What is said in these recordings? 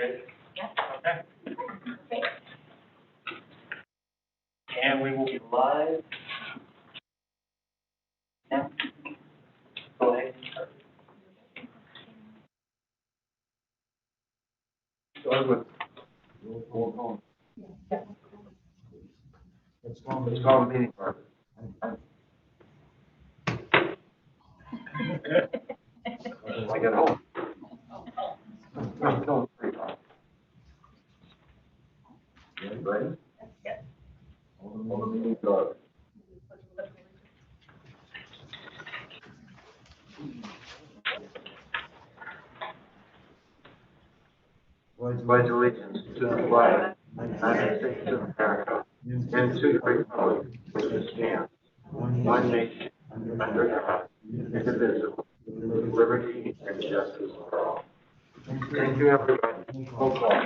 Ready? Yeah. Okay. Okay. And we will be live. Now, go ahead and start. Start with roll call. Let's call the meeting part. I got home. Don't worry about it. Ready? Yes. All the meeting started. Pledge allegiance to the flag of the United States of America and to the republic which stands one nation under God, indivisible, with liberty and justice for all. Thank you, everybody. Roll call.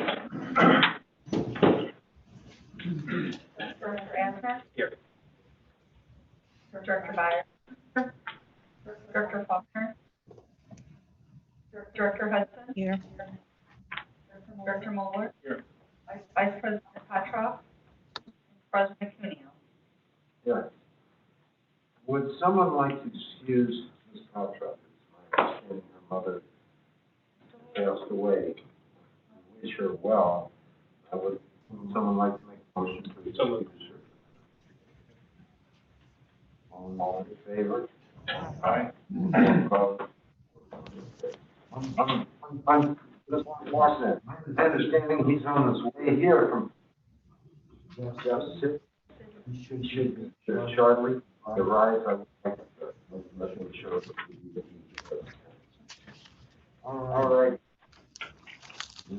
Director Asner? Here. Director Byer? Director Faulkner? Director Hudson? Here. Director Mueller? Here. Vice President Petroff? President Cuneo? Yes. Would someone like to excuse Ms. Paltrow? It's my understanding her mother passed away. I wish her well. Would someone like to make a motion to excuse her? All in favor? Aye. Opposed? I'm just watching. My understanding he's on his way here from Jeff City. He should be shortly. The rise, I would like to let him show. All right. I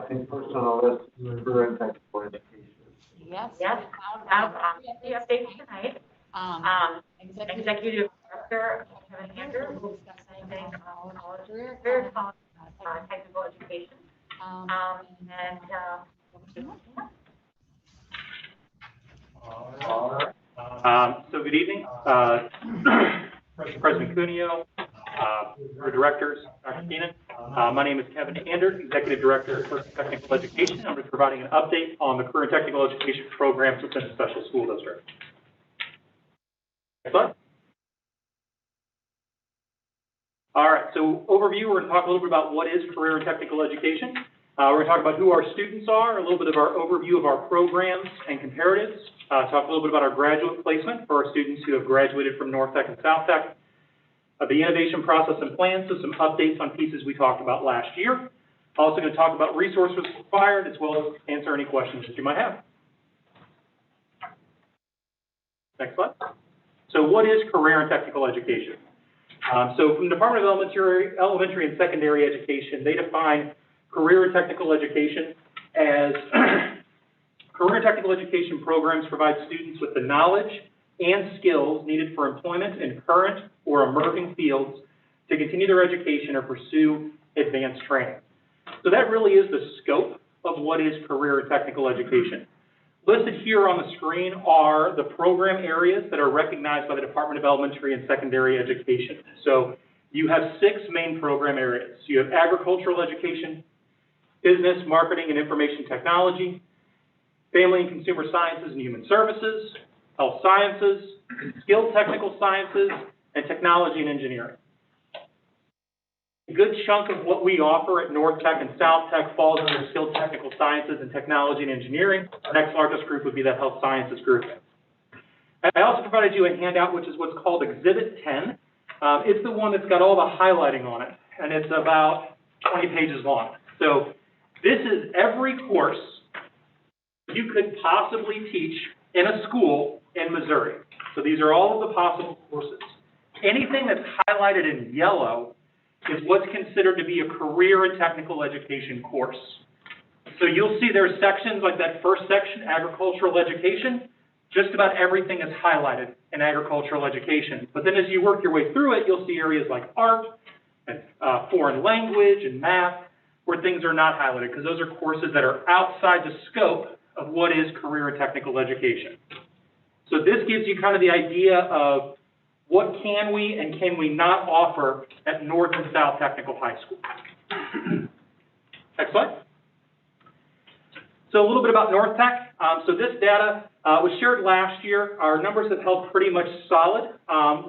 think first on the list is career and technical education. Yes. Yes, have, the updates tonight. Executive Director Kevin Andrews will discuss anything on career technical education. All right. So good evening, President Cuneo, Board of Directors, Dr. Keenan. My name is Kevin Anders, Executive Director for Technical Education. I'm going to be providing an update on the current technical education programs within the special school district. Next slide. All right, so overview, we're going to talk a little bit about what is career and technical education. We're going to talk about who our students are, a little bit of our overview of our programs and comparatives, talk a little bit about our graduate placement for our students who have graduated from North Tech and South Tech, the innovation process and plans, so some updates on pieces we talked about last year. Also going to talk about resources required, as well as answer any questions that you might have. Next slide. So what is career and technical education? So from the Department of Elementary and Secondary Education, they define career and technical education as career and technical education programs provide students with the knowledge and skills needed for employment in current or emerging fields to continue their education or pursue advanced training. So that really is the scope of what is career and technical education. Listed here on the screen are the program areas that are recognized by the Department of Elementary and Secondary Education. So you have 6 main program areas. You have agricultural education, business, marketing, and information technology, family and consumer sciences and human services, health sciences, skilled technical sciences, and technology and engineering. A good chunk of what we offer at North Tech and South Tech falls under skilled technical sciences and technology and engineering. Our next largest group would be that health sciences group. I also provided you a handout, which is what's called Exhibit 10. It's the one that's got all the highlighting on it, and it's about 20 pages long. So this is every course you could possibly teach in a school in Missouri. So these are all of the possible courses. Anything that's highlighted in yellow is what's considered to be a career and technical education course. So you'll see there's sections like that first section, agricultural education. Just about everything is highlighted in agricultural education. But then as you work your way through it, you'll see areas like art and foreign language and math where things are not highlighted, because those are courses that are outside the scope of what is career and technical education. So this gives you kind of the idea of what can we and can we not offer at North and South Technical High School. Next slide. So a little bit about North Tech. So this data was shared last year. Our numbers have held pretty much solid,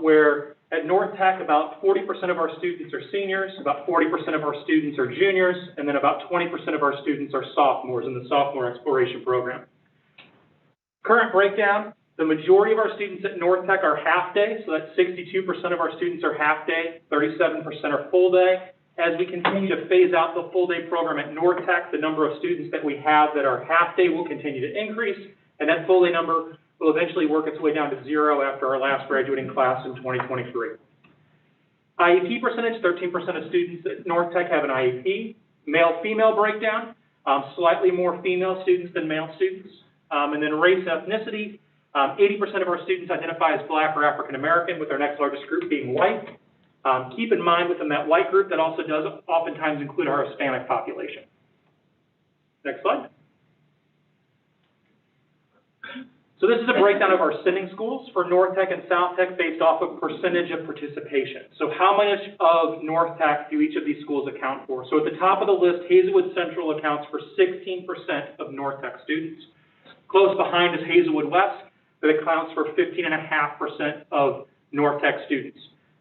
where at North Tech, about 40% of our students are seniors, about 40% of our students are juniors, and then about 20% of our students are sophomores in the sophomore exploration program. Current breakdown, the majority of our students at North Tech are half day, so that's 62% of our students are half day, 37% are full day. As we continue to phase out the full day program at North Tech, the number of students that we have that are half day will continue to increase, and that full day number will eventually work its way down to 0 after our last graduating class in 2023. IEP percentage, 13% of students at North Tech have an IEP. Male-female breakdown, slightly more female students than male students. And then race, ethnicity, 80% of our students identify as Black or African American, with our next largest group being white. Keep in mind within that white group, that also does oftentimes include our Hispanic population. Next slide. So this is a breakdown of our sending schools for North Tech and South Tech based off of percentage of participation. So how much of North Tech do each of these schools account for? So at the top of the list, Hazelwood Central accounts for 16% of North Tech students. Close behind is Hazelwood West, that accounts for 15.5% of North Tech students.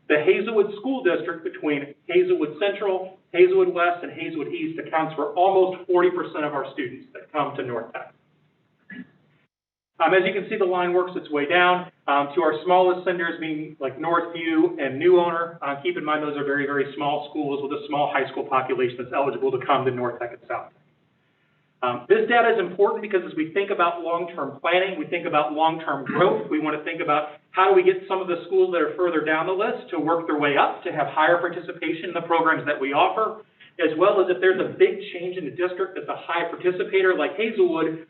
The Hazelwood School District between Hazelwood Central, Hazelwood West, and Hazelwood East accounts for almost 40% of our students that come to North Tech. As you can see, the line works its way down to our smallest senders being like Northview and New Owner. Keep in mind those are very, very small schools with a small high school population that's eligible to come to North Tech and South Tech. This data is important because as we think about long-term planning, we think about long-term growth. We want to think about how do we get some of the schools that are further down the list to work their way up, to have higher participation in the programs that we offer, as well as if there's a big change in the district that's a high participator like Hazelwood,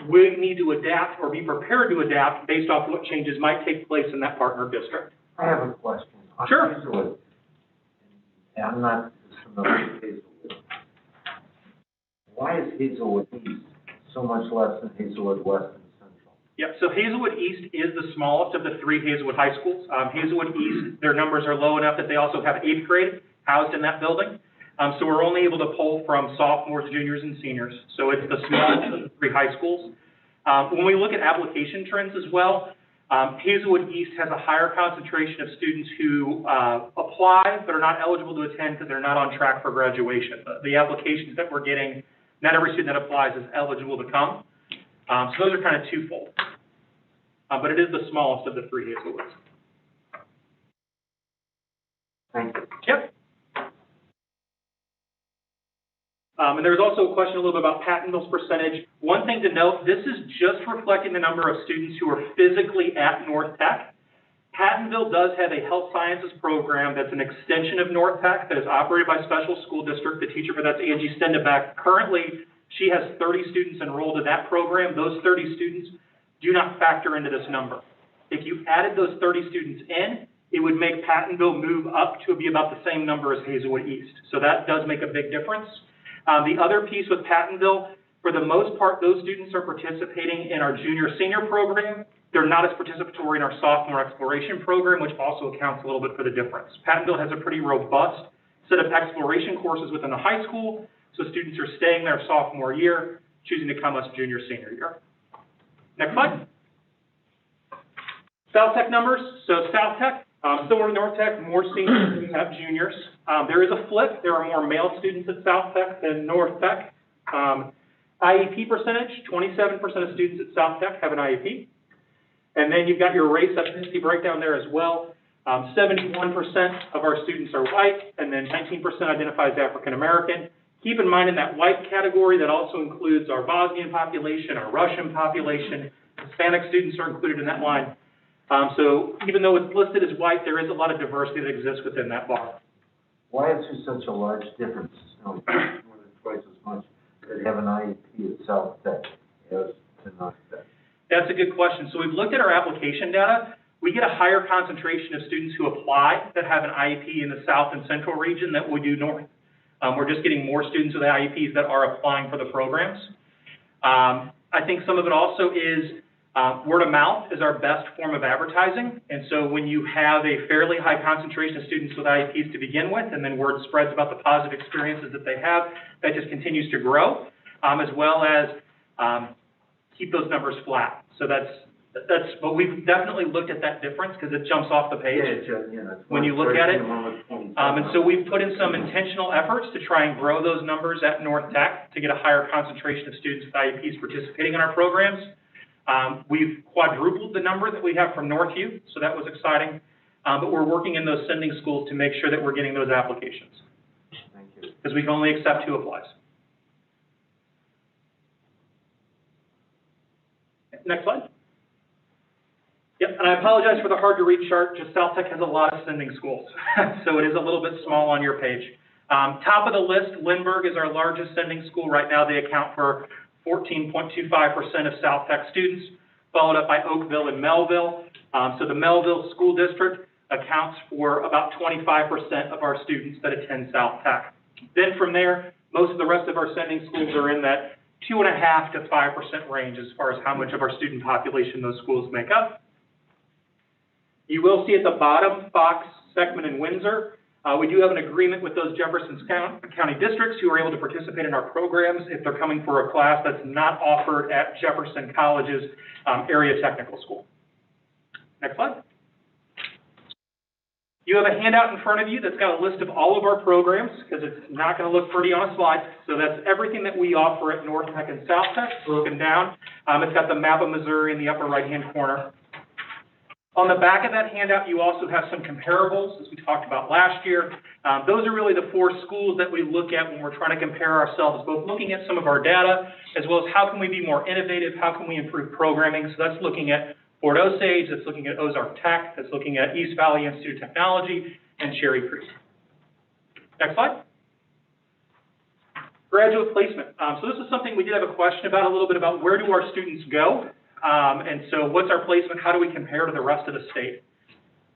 we need to adapt or be prepared to adapt based off what changes might take place in that partner district. I have a question. On Sure. Hazelwood, and I'm not familiar with Hazelwood. Why is Hazelwood East so much less than Hazelwood West and Central? Yep, so Hazelwood East is the smallest of the 3 Hazelwood high schools. Hazelwood East, their numbers are low enough that they also have 8th grade housed in that building. So we're only able to pull from sophomores, juniors, and seniors. So it's the smallest of the 3 high schools. When we look at application trends as well, Hazelwood East has a higher concentration of students who apply but are not eligible to attend because they're not on track for graduation. The applications that we're getting, not every student that applies is eligible to come. So those are kind of twofold. But it is the smallest of the 3 Hazlewoods. Thank you. Yep. And there's also a question a little bit about Pattonville's percentage. One thing to note, this is just reflecting the number of students who are physically at North Tech. Pattonville does have a health sciences program that's an extension of North Tech that is operated by Special School District. The teacher for that's Angie Stendebeck. Currently, she has 30 students enrolled in that program. Those 30 students do not factor into this number. If you added those 30 students in, it would make Pattonville move up to be about the same number as Hazelwood East. So that does make a big difference. The other piece with Pattonville, for the most part, those students are participating in our junior-senior program. They're not as participatory in our sophomore exploration program, which also accounts a little bit for the difference. Pattonville has a pretty robust set of exploration courses within the high school, so students are staying their sophomore year, choosing to come us junior-senior year. Next slide. South Tech numbers. So South Tech, similar to North Tech, more seniors than we have juniors. There is a flip. There are more male students at South Tech than North Tech. IEP percentage, 27% of students at South Tech have an IEP. And then you've got your race ethnicity breakdown there as well. 71% of our students are white, and then 19% identify as African American. Keep in mind in that white category, that also includes our Bosnian population, our Russian population. Hispanic students are included in that line. So even though it's listed as white, there is a lot of diversity that exists within that bar. Why is there such a large difference, more than twice as much, that have an IEP at South Tech as to North Tech? That's a good question. So we've looked at our application data. We get a higher concentration of students who apply that have an IEP in the South and Central region than we do North. We're just getting more students with IEPs that are applying for the programs. I think some of it also is Word of mouth is our best form of advertising, and so when you have a fairly high concentration of students with IEPs to begin with, and then word spreads about the positive experiences that they have, that just continues to grow, as well as keep those numbers flat. So but we've definitely looked at that difference because it jumps off the page when you look at it. And so we've put in some intentional efforts to try and grow those numbers at North Tech to get a higher concentration of students with IEPs participating in our programs. We've quadrupled the number that we have from Northview, so that was exciting. But we're working in those sending schools to make sure that we're getting those applications. Thank you. Because we can only accept 2 applies. Next slide. Yep, and I apologize for the hard to read chart, just South Tech has a lot of sending schools. So it is a little bit small on your page. Top of the list, Lindbergh is our largest sending school. Right now they account for 14.25% of South Tech students, followed up by Oakville and Melville. So the Melville School District accounts for about 25% of our students that attend South Tech. Then from there, most of the rest of our sending schools are in that 2.5% to 5% range as far as how much of our student population those schools make up. You will see at the bottom, Fox, Seckman, and Windsor. We do have an agreement with those Jefferson County districts who are able to participate in our programs if they're coming for a class that's not offered at Jefferson College's area technical school. Next slide. You have a handout in front of you that's got a list of all of our programs because it's not going to look pretty on a slide. So that's everything that we offer at North Tech and South Tech broken down. It's got the map of Missouri in the upper right-hand corner. On the back of that handout, you also have some comparables, as we talked about last year. Those are really the 4 schools that we look at when we're trying to compare ourselves, both looking at some of our data, as well as how can we be more innovative, how can we improve programming. So that's looking at Fort Osage, that's looking at Ozark Tech, that's looking at East Valley Institute of Technology, and Cherry Creek. Next slide. Graduate placement. So this is something we did have a question about a little bit about where do our students go? And so what's our placement? How do we compare to the rest of the state?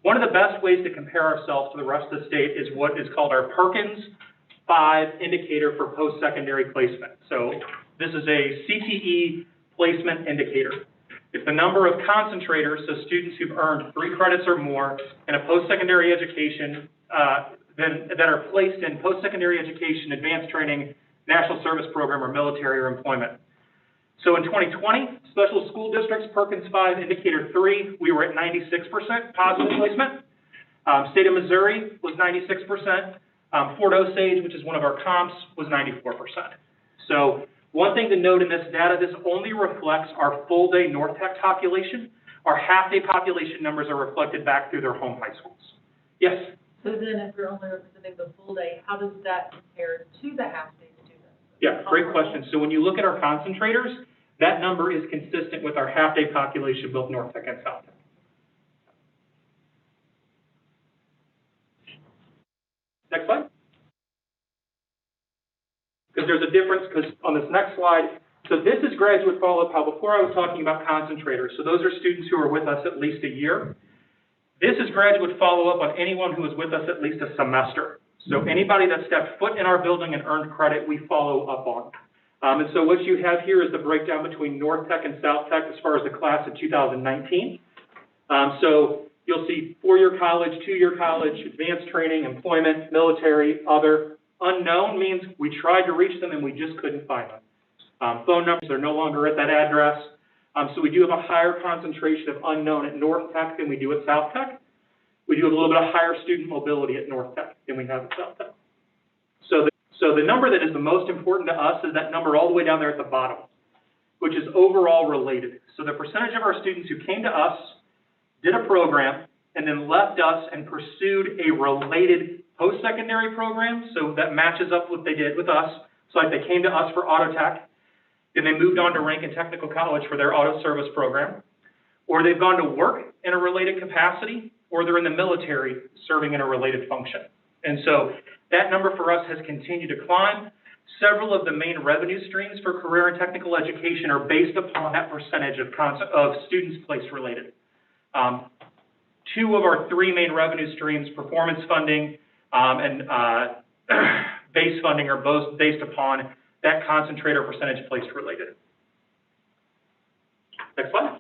One of the best ways to compare ourselves to the rest of the state is what is called our Perkins 5 indicator for post-secondary placement. So this is a CTE placement indicator. It's the number of concentrators, so students who've earned 3 credits or more in a post-secondary education that are placed in post-secondary education, advanced training, national service program, or military or employment. So in 2020, special school districts, Perkins 5, indicator 3, we were at 96% positive placement. State of Missouri was 96%. Fort Osage, which is one of our comps, was 94%. So one thing to note in this data, this only reflects our full day North Tech population. Our half day population numbers are reflected back through their home high schools. Yes? So then if you're only representing the full day, how does that compare to the half day students? Yeah, great question. So when you look at our concentrators, that number is consistent with our half day population, both North Tech and South Tech. Next slide. Because there's a difference, because on this next slide, so this is graduate follow-up, how before I was talking about concentrators. So those are students who are with us at least a year. This is graduate follow-up on anyone who is with us at least a semester. So anybody that stepped foot in our building and earned credit, we follow up on. And so what you have here is the breakdown between North Tech and South Tech as far as the class of 2019. So you'll see 4-year college, 2-year college, advanced training, employment, military, other. Unknown means we tried to reach them and we just couldn't find them. Phone numbers are no longer at that address. So we do have a higher concentration of unknown at North Tech than we do at South Tech. We do have a little bit of higher student mobility at North Tech than we have at South Tech. So the number that is the most important to us is that number all the way down there at the bottom, which is overall related. So the percentage of our students who came to us, did a program, and then left us and pursued a related post-secondary program, so that matches up what they did with us. So like they came to us for auto tech, then they moved on to Rankin Technical College for their auto service program, or they've gone to work in a related capacity, or they're in the military serving in a related function. And so that number for us has continued to climb. Several of the main revenue streams for career and technical education are based upon that percentage of students placed related. 2 of our 3 main revenue streams, performance funding and base funding, are both based upon that concentrator percentage placed related. Next slide.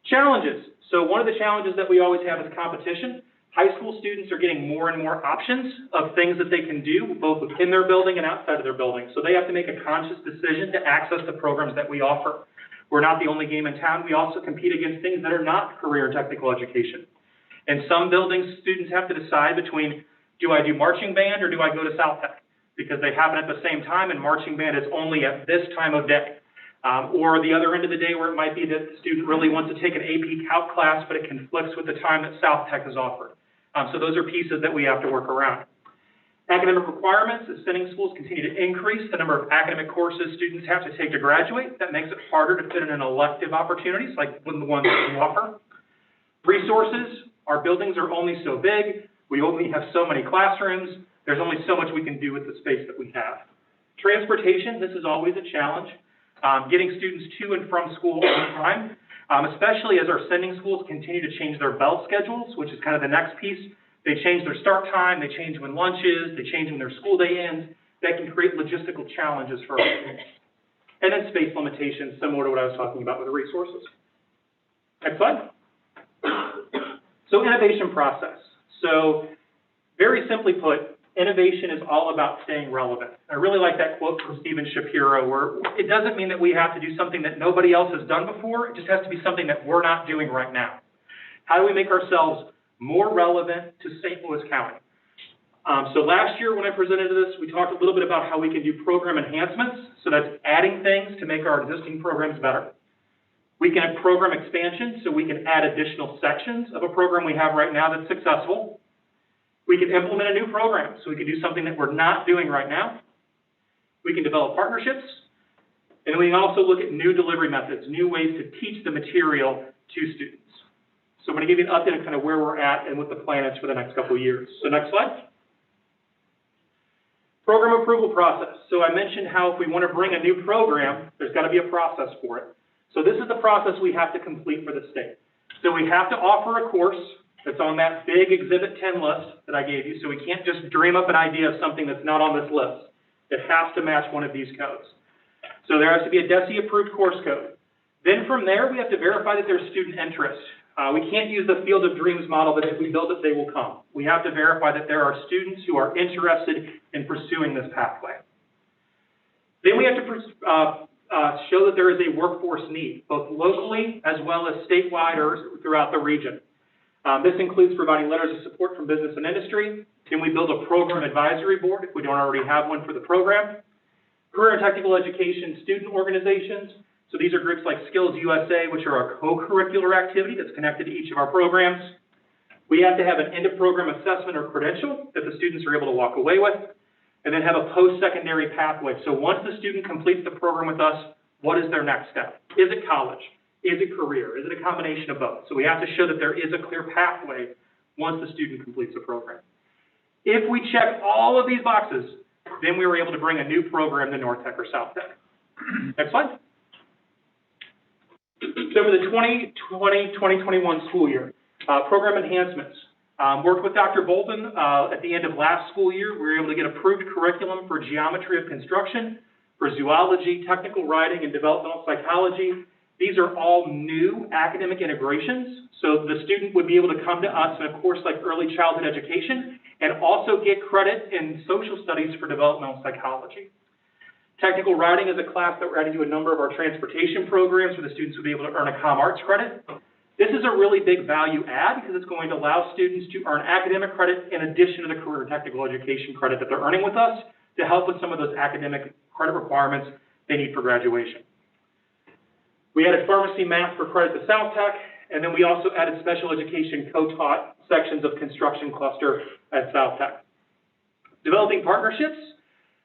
Challenges. So one of the challenges that we always have is competition. High school students are getting more and more options of things that they can do, both within their building and outside of their building. So they have to make a conscious decision to access the programs that we offer. We're not the only game in town. We also compete against things that are not career and technical education. In some buildings, students have to decide between, do I do marching band or do I go to South Tech? Because they happen at the same time, and marching band is only at this time of day. Or the other end of the day where it might be that the student really wants to take an AP Calc class, but it conflicts with the time that South Tech is offered. So those are pieces that we have to work around. Academic requirements, as sending schools continue to increase the number of academic courses students have to take to graduate. That makes it harder to fit in elective opportunities like the ones that we offer. Resources, our buildings are only so big. We only have so many classrooms. There's only so much we can do with the space that we have. Transportation, this is always a challenge. Getting students to and from school on time, especially as our sending schools continue to change their bell schedules, which is kind of the next piece. They change their start time, they change when lunch is, they change when their school day ends. That can create logistical challenges for our students. And then space limitations, similar to what I was talking about with the resources. Next slide. So innovation process. So very simply put, innovation is all about staying relevant. I really like that quote from Steven Shapiro, where it doesn't mean that we have to do something that nobody else has done before. It just has to be something that we're not doing right now. How do we make ourselves more relevant to St. Louis County? So last year when I presented this, we talked a little bit about how we can do program enhancements. So that's adding things to make our existing programs better. We can have program expansion, so we can add additional sections of a program we have right now that's successful. We can implement a new program, so we can do something that we're not doing right now. We can develop partnerships, and we can also look at new delivery methods, new ways to teach the material to students. So I'm going to give you an update on kind of where we're at and what the plan is for the next couple of years. So next slide. Program approval process. So I mentioned how if we want to bring a new program, there's got to be a process for it. So this is the process we have to complete for the state. So we have to offer a course that's on that big Exhibit 10 list that I gave you. So we can't just dream up an idea of something that's not on this list. It has to match one of these codes. So there has to be a DESE-approved course code. Then from there, we have to verify that there's student interest. We can't use the Field of Dreams model that if we build it, they will come. We have to verify that there are students who are interested in pursuing this pathway. Then we have to show that there is a workforce need, both locally as well as statewide or throughout the region. This includes providing letters of support from business and industry. Then we build a program advisory board if we don't already have one for the program. Career and technical education student organizations. So these are groups like Skills USA, which are a co-curricular activity that's connected to each of our programs. We have to have an end-of-program assessment or credential that the students are able to walk away with, and then have a post-secondary pathway. So once the student completes the program with us, what is their next step? Is it college? Is it career? Is it a combination of both? So we have to show that there is a clear pathway once the student completes the program. If we check all of these boxes, then we were able to bring a new program to North Tech or South Tech. Next slide. So for the 2020-2021 school year, program enhancements. Worked with Dr. Bolton at the end of last school year. We were able to get approved curriculum for geometry of construction, for zoology, technical writing, and developmental psychology. These are all new academic integrations. So the student would be able to come to us in a course like early childhood education and also get credit in social studies for developmental psychology. Technical writing is a class that we're adding to a number of our transportation programs where the students will be able to earn a Com Arts credit. This is a really big value add because it's going to allow students to earn academic credit in addition to the career and technical education credit that they're earning with us to help with some of those academic credit requirements they need for graduation. We added pharmacy math for credit to South Tech, and then we also added special education co-taught sections of construction cluster at South Tech. Developing partnerships.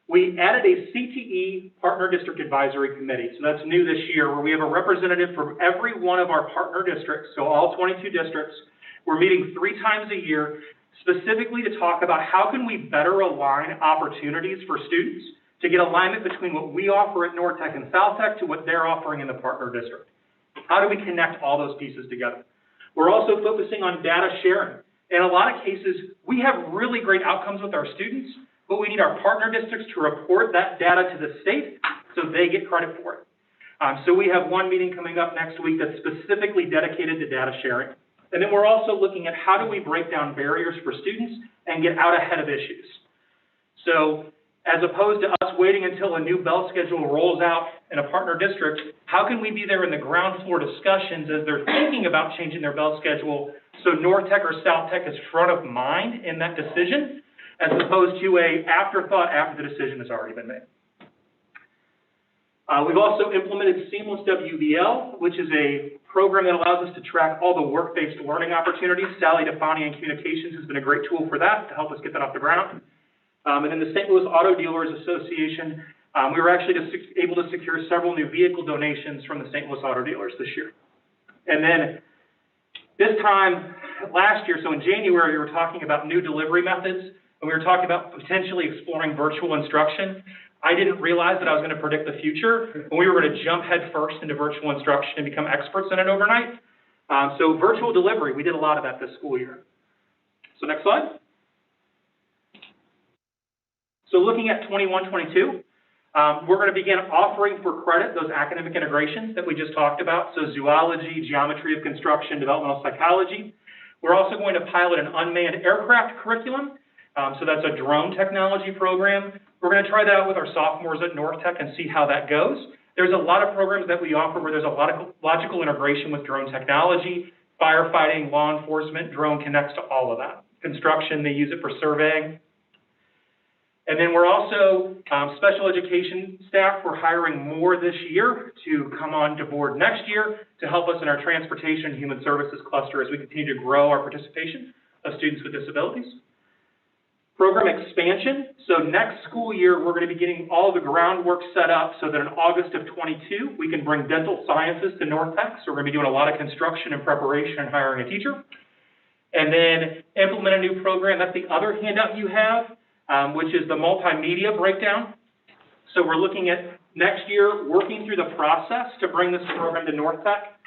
We added a CTE Partner District Advisory Committee. So that's new this year, where we have a representative from every one of our partner districts, so all 22 districts. We're meeting 3 times a year, specifically to talk about how can we better align opportunities for students to get alignment between what we offer at North Tech and South Tech to what they're offering in the partner district. How do we connect all those pieces together? We're also focusing on data sharing. In a lot of cases, we have really great outcomes with our students, but we need our partner districts to report that data to the state so they get credit for it. So we have one meeting coming up next week that's specifically dedicated to data sharing. And then we're also looking at how do we break down barriers for students and get out ahead of issues. So as opposed to us waiting until a new bell schedule rolls out in a partner district, how can we be there in the ground floor discussions as they're thinking about changing their bell schedule so North Tech or South Tech is front of mind in that decision, as opposed to a afterthought after the decision has already been made. We've also implemented Seamless WBL, which is a program that allows us to track all the work-based learning opportunities. Sally Defani in Communications has been a great tool for that to help us get that off the ground. And then the St. Louis Auto Dealers Association, we were actually able to secure several new vehicle donations from the St. Louis Auto Dealers this year. And then this time last year, so in January, we were talking about new delivery methods, and we were talking about potentially exploring virtual instruction. I didn't realize that I was going to predict the future, and we were going to jump head first into virtual instruction and become experts in it overnight. So virtual delivery, we did a lot of that this school year. So next slide. So looking at 21-22, we're going to begin offering for credit those academic integrations that we just talked about. So zoology, geometry of construction, developmental psychology. We're also going to pilot an unmanned aircraft curriculum. So that's a drone technology program. We're going to try that out with our sophomores at North Tech and see how that goes. There's a lot of programs that we offer where there's a lot of logical integration with drone technology, firefighting, law enforcement. Drone connects to all of that. Construction, they use it for surveying. And then we're also special education staff. We're hiring more this year to come on to board next year to help us in our transportation and human services cluster as we continue to grow our participation of students with disabilities. Program expansion. So next school year, we're going to be getting all the groundwork set up so that in August of 22, we can bring dental sciences to North Tech. So we're going to be doing a lot of construction and preparation and hiring a teacher. And then implement a new program. That's the other handout you have, which is the multimedia breakdown. So we're looking at next year working through the process to bring this program to North Tech.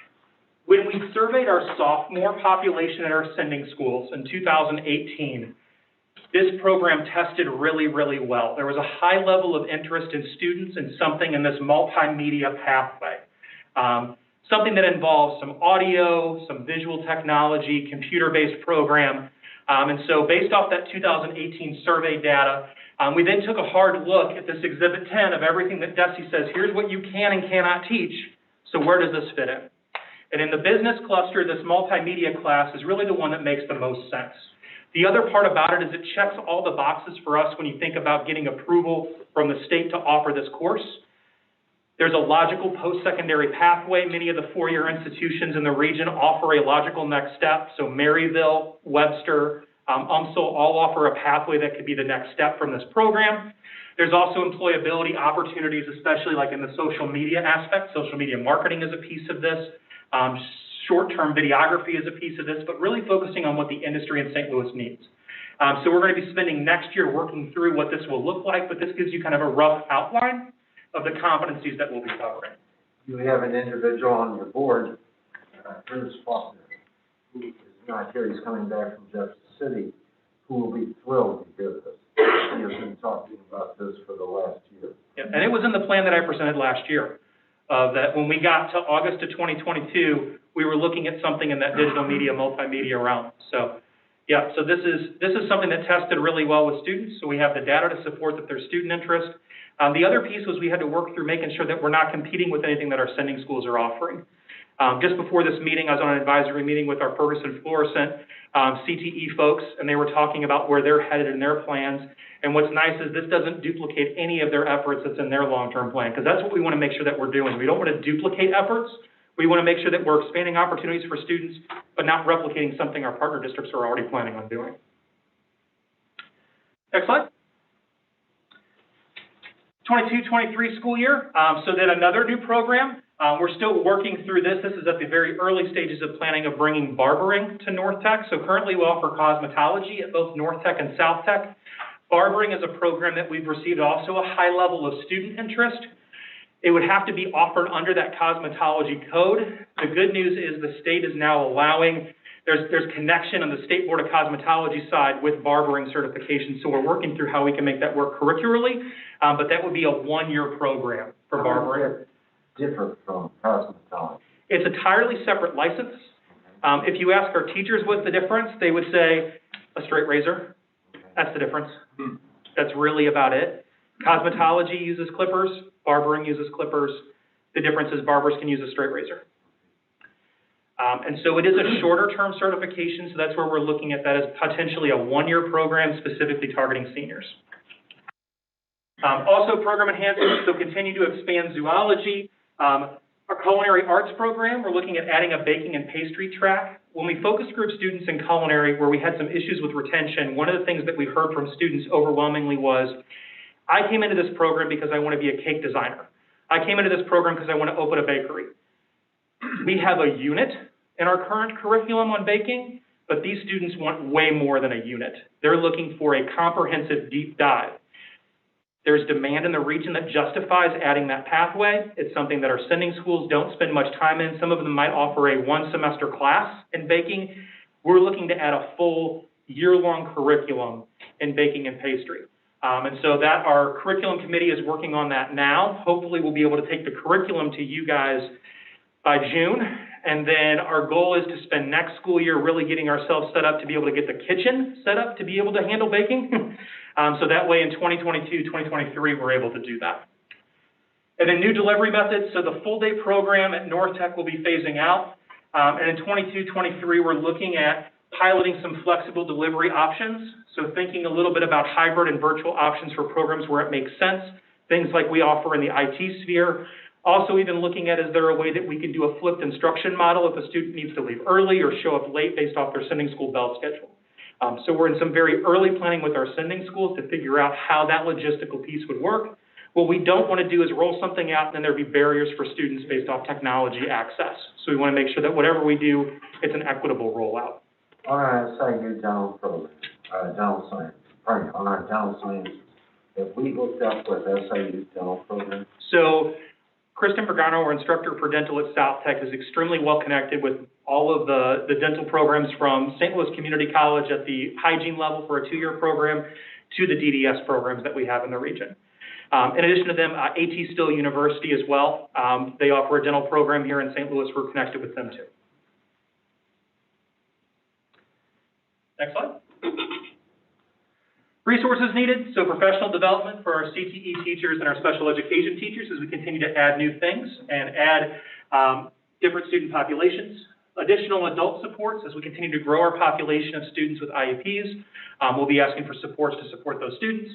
When we surveyed our sophomore population at our sending schools in 2018, this program tested really, really well. There was a high level of interest in students in something in this multimedia pathway. Something that involves some audio, some visual technology, computer-based program. And so based off that 2018 survey data, we then took a hard look at this Exhibit 10 of everything that DESE says, here's what you can and cannot teach, so where does this fit in? And in the business cluster, this multimedia class is really the one that makes the most sense. The other part about it is it checks all the boxes for us when you think about getting approval from the state to offer this course. There's a logical post-secondary pathway. Many of the four-year institutions in the region offer a logical next step. So Maryville, Webster, UMSL all offer a pathway that could be the next step from this program. There's also employability opportunities, especially like in the social media aspect. Social media marketing is a piece of this. Short-term videography is a piece of this, but really focusing on what the industry in St. Louis needs. So we're going to be spending next year working through what this will look like, but this gives you kind of a rough outline of the competencies that we'll be covering. You have an individual on your board, Bruce Faulkner, who is not here. He's coming back from Jefferson City, who will be thrilled to hear this. He has been talking about this for the last year. Yeah, and it was in the plan that I presented last year, that when we got to August of 2022, we were looking at something in that digital media, multimedia realm. So, yeah, so this is something that tested really well with students. So we have the data to support that there's student interest. The other piece was we had to work through making sure that we're not competing with anything that our sending schools are offering. Just before this meeting, I was on an advisory meeting with our Ferguson Florissant CTE folks, and they were talking about where they're headed in their plans. And what's nice is this doesn't duplicate any of their efforts that's in their long-term plan, because that's what we want to make sure that we're doing. We don't want to duplicate efforts. We want to make sure that we're expanding opportunities for students, but not replicating something our partner districts are already planning on doing. Next slide. 22-23 school year. So then another new program. We're still working through this. This is at the very early stages of planning of bringing barbering to North Tech. So currently we offer cosmetology at both North Tech and South Tech. Barbering is a program that we've received also a high level of student interest. It would have to be offered under that cosmetology code. The good news is the state is now allowing, there's connection on the State Board of Cosmetology side with barbering certification. So we're working through how we can make that work curricularly, but that would be a one-year program for barbering. differ from cosmetology? It's an entirely separate license. If you ask our teachers what's the difference, they would say a straight razor. That's the difference. That's really about it. Cosmetology uses clippers, barbering uses clippers. The difference is barbers can use a straight razor. And so it is a shorter term certification, so that's where we're looking at that as potentially a one-year program specifically targeting seniors. Also program enhancements, so continue to expand zoology. Our culinary arts program, we're looking at adding a baking and pastry track. When we focus group students in culinary where we had some issues with retention, one of the things that we heard from students overwhelmingly was, I came into this program because I want to be a cake designer. I came into this program because I want to open a bakery. We have a unit in our current curriculum on baking, but these students want way more than a unit. They're looking for a comprehensive deep dive. There's demand in the region that justifies adding that pathway. It's something that our sending schools don't spend much time in. Some of them might offer a one-semester class in baking. We're looking to add a full year-long curriculum in baking and pastry. And so that our curriculum committee is working on that now. Hopefully we'll be able to take the curriculum to you guys by June. And then our goal is to spend next school year really getting ourselves set up to be able to get the kitchen set up to be able to handle baking. So that way in 2022, 2023, we're able to do that. And then new delivery methods. So the full day program at North Tech will be phasing out. And in 22, 23, we're looking at piloting some flexible delivery options. So thinking a little bit about hybrid and virtual options for programs where it makes sense. Things like we offer in the IT sphere. Also even looking at, is there a way that we can do a flipped instruction model if a student needs to leave early or show up late based off their sending school bell schedule. So we're in some very early planning with our sending schools to figure out how that logistical piece would work. What we don't want to do is roll something out and then there be barriers for students based off technology access. So we want to make sure that whatever we do, it's an equitable rollout. On our SIU dental program, dental science, on our dental science, have we hooked up with SIU dental program? So Kristen Pagano, our instructor for dental at South Tech, is extremely well connected with all of the dental programs from St. Louis Community College at the hygiene level for a 2-year program to the DDS programs that we have in the region. In addition to them, AT Still University as well. They offer a dental program here in St. Louis. We're connected with them too. Next slide. Resources needed, so professional development for our CTE teachers and our special education teachers as we continue to add new things and add different student populations. Additional adult supports as we continue to grow our population of students with IEPs. We'll be asking for supports to support those students.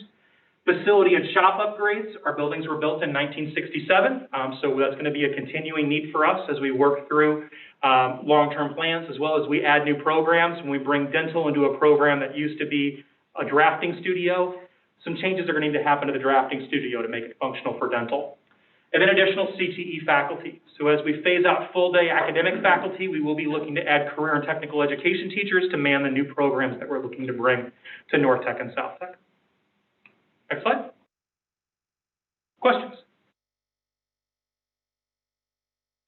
Facility and shop upgrades. Our buildings were built in 1967, so that's going to be a continuing need for us as we work through long-term plans, as well as we add new programs. When we bring dental into a program that used to be a drafting studio, some changes are going to need to happen to the drafting studio to make it functional for dental. And then additional CTE faculty. So as we phase out full-day academic faculty, we will be looking to add career and technical education teachers to man the new programs that we're looking to bring to North Tech and South Tech. Next slide. Questions?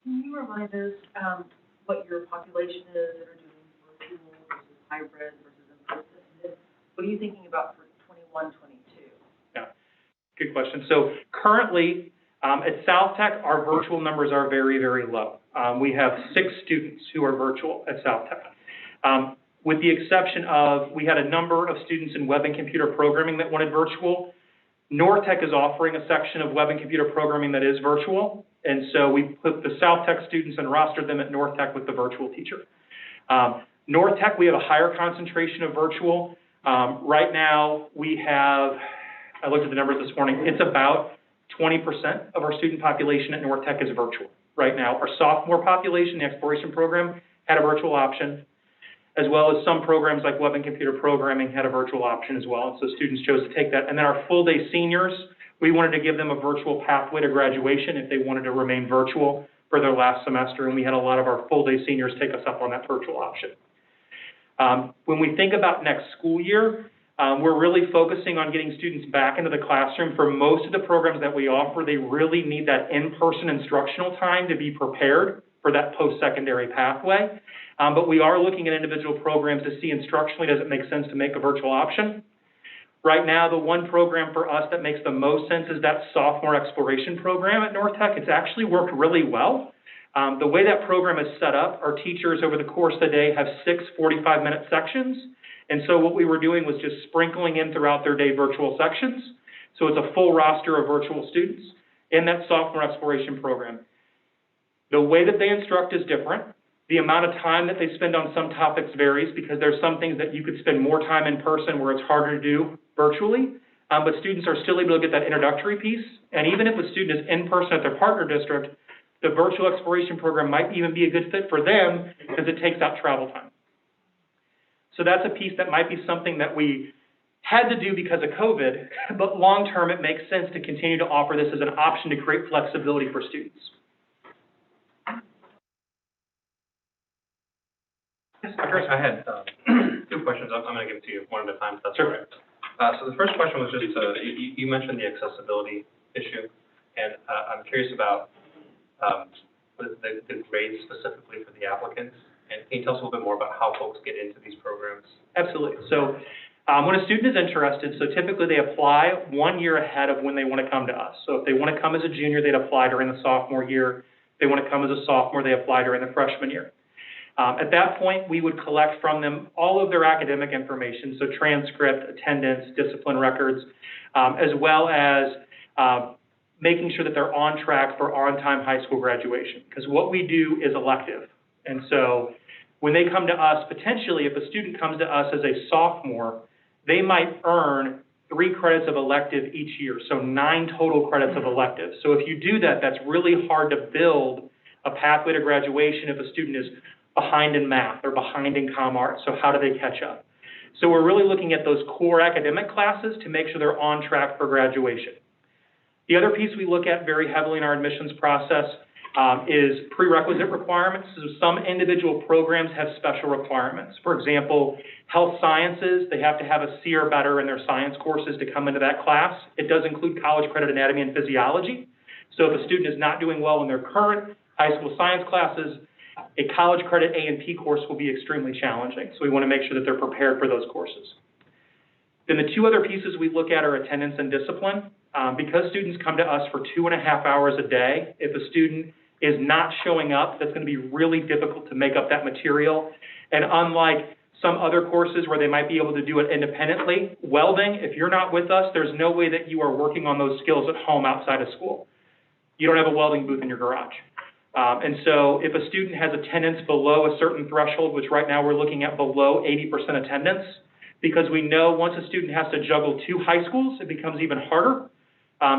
Can you remind us what your population is that are doing virtual versus hybrid versus in-person? What are you thinking about for 21, 22? Yeah, good question. So currently at South Tech, our virtual numbers are very, very low. We have 6 students who are virtual at South Tech. With the exception of, we had a number of students in web and computer programming that wanted virtual. North Tech is offering a section of web and computer programming that is virtual, and so we put the South Tech students and rostered them at North Tech with the virtual teacher. North Tech, we have a higher concentration of virtual. Right now, we have, I looked at the numbers this morning, it's about 20% of our student population at North Tech is virtual right now. Our sophomore population, the exploration program, had a virtual option, as well as some programs like web and computer programming had a virtual option as well. And so students chose to take that. And then our full day seniors, we wanted to give them a virtual pathway to graduation if they wanted to remain virtual for their last semester. And we had a lot of our full day seniors take us up on that virtual option. When we think about next school year, we're really focusing on getting students back into the classroom. For most of the programs that we offer, they really need that in-person instructional time to be prepared for that post-secondary pathway. But we are looking at individual programs to see instructionally, does it make sense to make a virtual option? Right now, the one program for us that makes the most sense is that sophomore exploration program at North Tech. It's actually worked really well. The way that program is set up, our teachers over the course of the day have 6 45-minute sections. And so what we were doing was just sprinkling in throughout their day virtual sections. So it's a full roster of virtual students in that sophomore exploration program. The way that they instruct is different. The amount of time that they spend on some topics varies because there's some things that you could spend more time in person where it's harder to do virtually, but students are still able to get that introductory piece. And even if a student is in person at their partner district, the virtual exploration program might even be a good fit for them because it takes out travel time. So that's a piece that might be something that we had to do because of COVID, but long term it makes sense to continue to offer this as an option to create flexibility for students. Chris, I had 2 questions. I'm going to give it to you one at a time, if that's Sure. all right. So the first question was just, you mentioned the accessibility issue, and I'm curious about the grades specifically for the applicants. And can you tell us a little bit more about how folks get into these programs? Absolutely. So when a student is interested, so typically they apply 1 year ahead of when they want to come to us. So if they want to come as a junior, they'd apply during the sophomore year. If they want to come as a sophomore, they apply during the freshman year. At that point, we would collect from them all of their academic information, so transcript, attendance, discipline records, as well as making sure that they're on track for on-time high school graduation. Because what we do is elective. And so when they come to us, potentially, if a student comes to us as a sophomore, they might earn 3 credits of elective each year, so 9 total credits of elective. So if you do that, that's really hard to build a pathway to graduation if a student is behind in math or behind in comm arts. So how do they catch up? So we're really looking at those core academic classes to make sure they're on track for graduation. The other piece we look at very heavily in our admissions process is prerequisite requirements. So some individual programs have special requirements. For example, health sciences, they have to have a C or better in their science courses to come into that class. It does include college credit anatomy and physiology. So if a student is not doing well in their current high school science classes, a college credit A&P course will be extremely challenging. So we want to make sure that they're prepared for those courses. Then the 2 other pieces we look at are attendance and discipline. Because students come to us for 2.5 hours a day, if a student is not showing up, that's going to be really difficult to make up that material. And unlike some other courses where they might be able to do it independently, welding, if you're not with us, there's no way that you are working on those skills at home outside of school. You don't have a welding booth in your garage. And so if a student has attendance below a certain threshold, which right now we're looking at below 80% attendance, because we know once a student has to juggle 2 high schools, it becomes even harder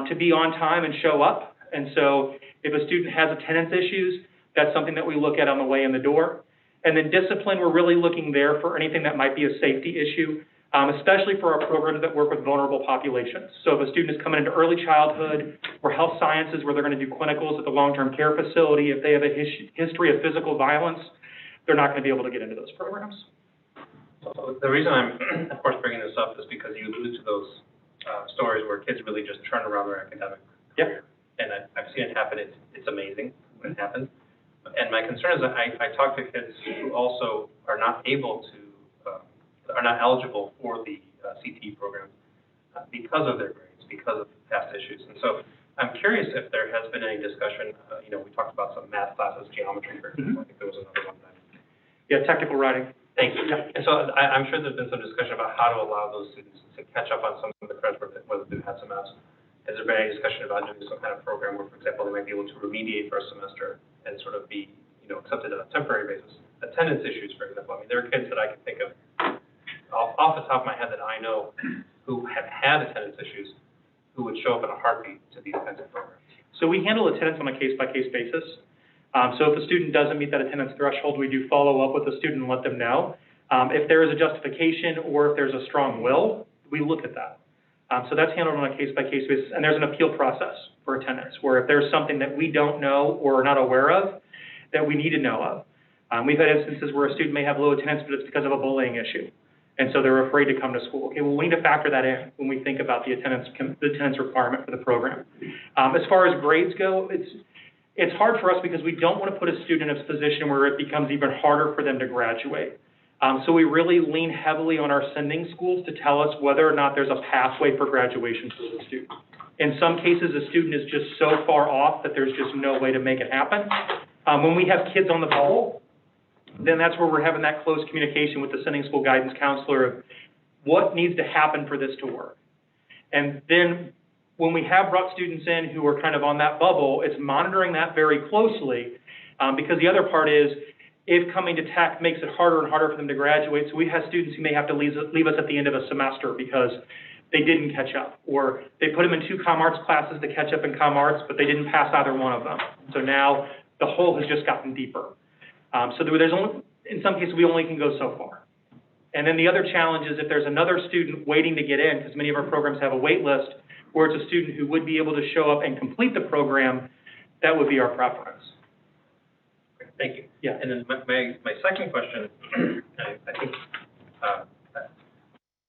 to be on time and show up. And so if a student has attendance issues, that's something that we look at on the way in the door. And then discipline, we're really looking there for anything that might be a safety issue, especially for our programs that work with vulnerable populations. So if a student is coming into early childhood or health sciences where they're going to do clinicals at the long-term care facility, if they have a history of physical violence, they're not going to be able to get into those programs. So the reason I'm, of course, bringing this up is because you allude to those stories where kids really just turn around their academic career. And I've seen it happen. It's amazing when it happens. And my concern is that I talk to kids who also are not able to, are not eligible for the CTE program because of their grades, because of past issues. And so I'm curious if there has been any discussion, we talked about some math classes, geometry, for example. I think there was another one that. Yeah, technical writing. Thank you. Yeah. And so I'm sure there's been some discussion about how to allow those students to catch up on some of the credits whether they've had some maths. Has there been any discussion about doing some kind of program where, for example, they might be able to remediate for a semester and sort of be, accepted on a temporary basis? Attendance issues, for example. I mean, there are kids that I can think of off the top of my head that I know who have had attendance issues who would show up in a heartbeat to these kinds of programs. So we handle attendance on a case-by-case basis. So if a student doesn't meet that attendance threshold, we do follow up with the student and let them know. If there is a justification or if there's a strong will, we look at that. So that's handled on a case-by-case basis, and there's an appeal process for attendance, where if there's something that we don't know or are not aware of, that we need to know of. We've had instances where a student may have low attendance, but it's because of a bullying issue, and so they're afraid to come to school. Okay, well, we need to factor that in when we think about the attendance requirement for the program. As far as grades go, it's hard for us because we don't want to put a student in a position where it becomes even harder for them to graduate. So we really lean heavily on our sending schools to tell us whether or not there's a pathway for graduation for the student. In some cases, the student is just so far off that there's just no way to make it happen. When we have kids on the bubble, then that's where we're having that close communication with the sending school guidance counselor of what needs to happen for this to work. And then when we have brought students in who are kind of on that bubble, it's monitoring that very closely, because the other part is, if coming to tech makes it harder and harder for them to graduate, so we have students who may have to leave us at the end of a semester because they didn't catch up, or they put them in 2 comm arts classes to catch up in comm arts, but they didn't pass either one of them. So now the hole has just gotten deeper. So there's only, in some cases, we only can go so far. And then the other challenge is if there's another student waiting to get in, because many of our programs have a wait list, where it's a student who would be able to show up and complete the program, that would be our preference. Thank you. Yeah. And then my second question, I think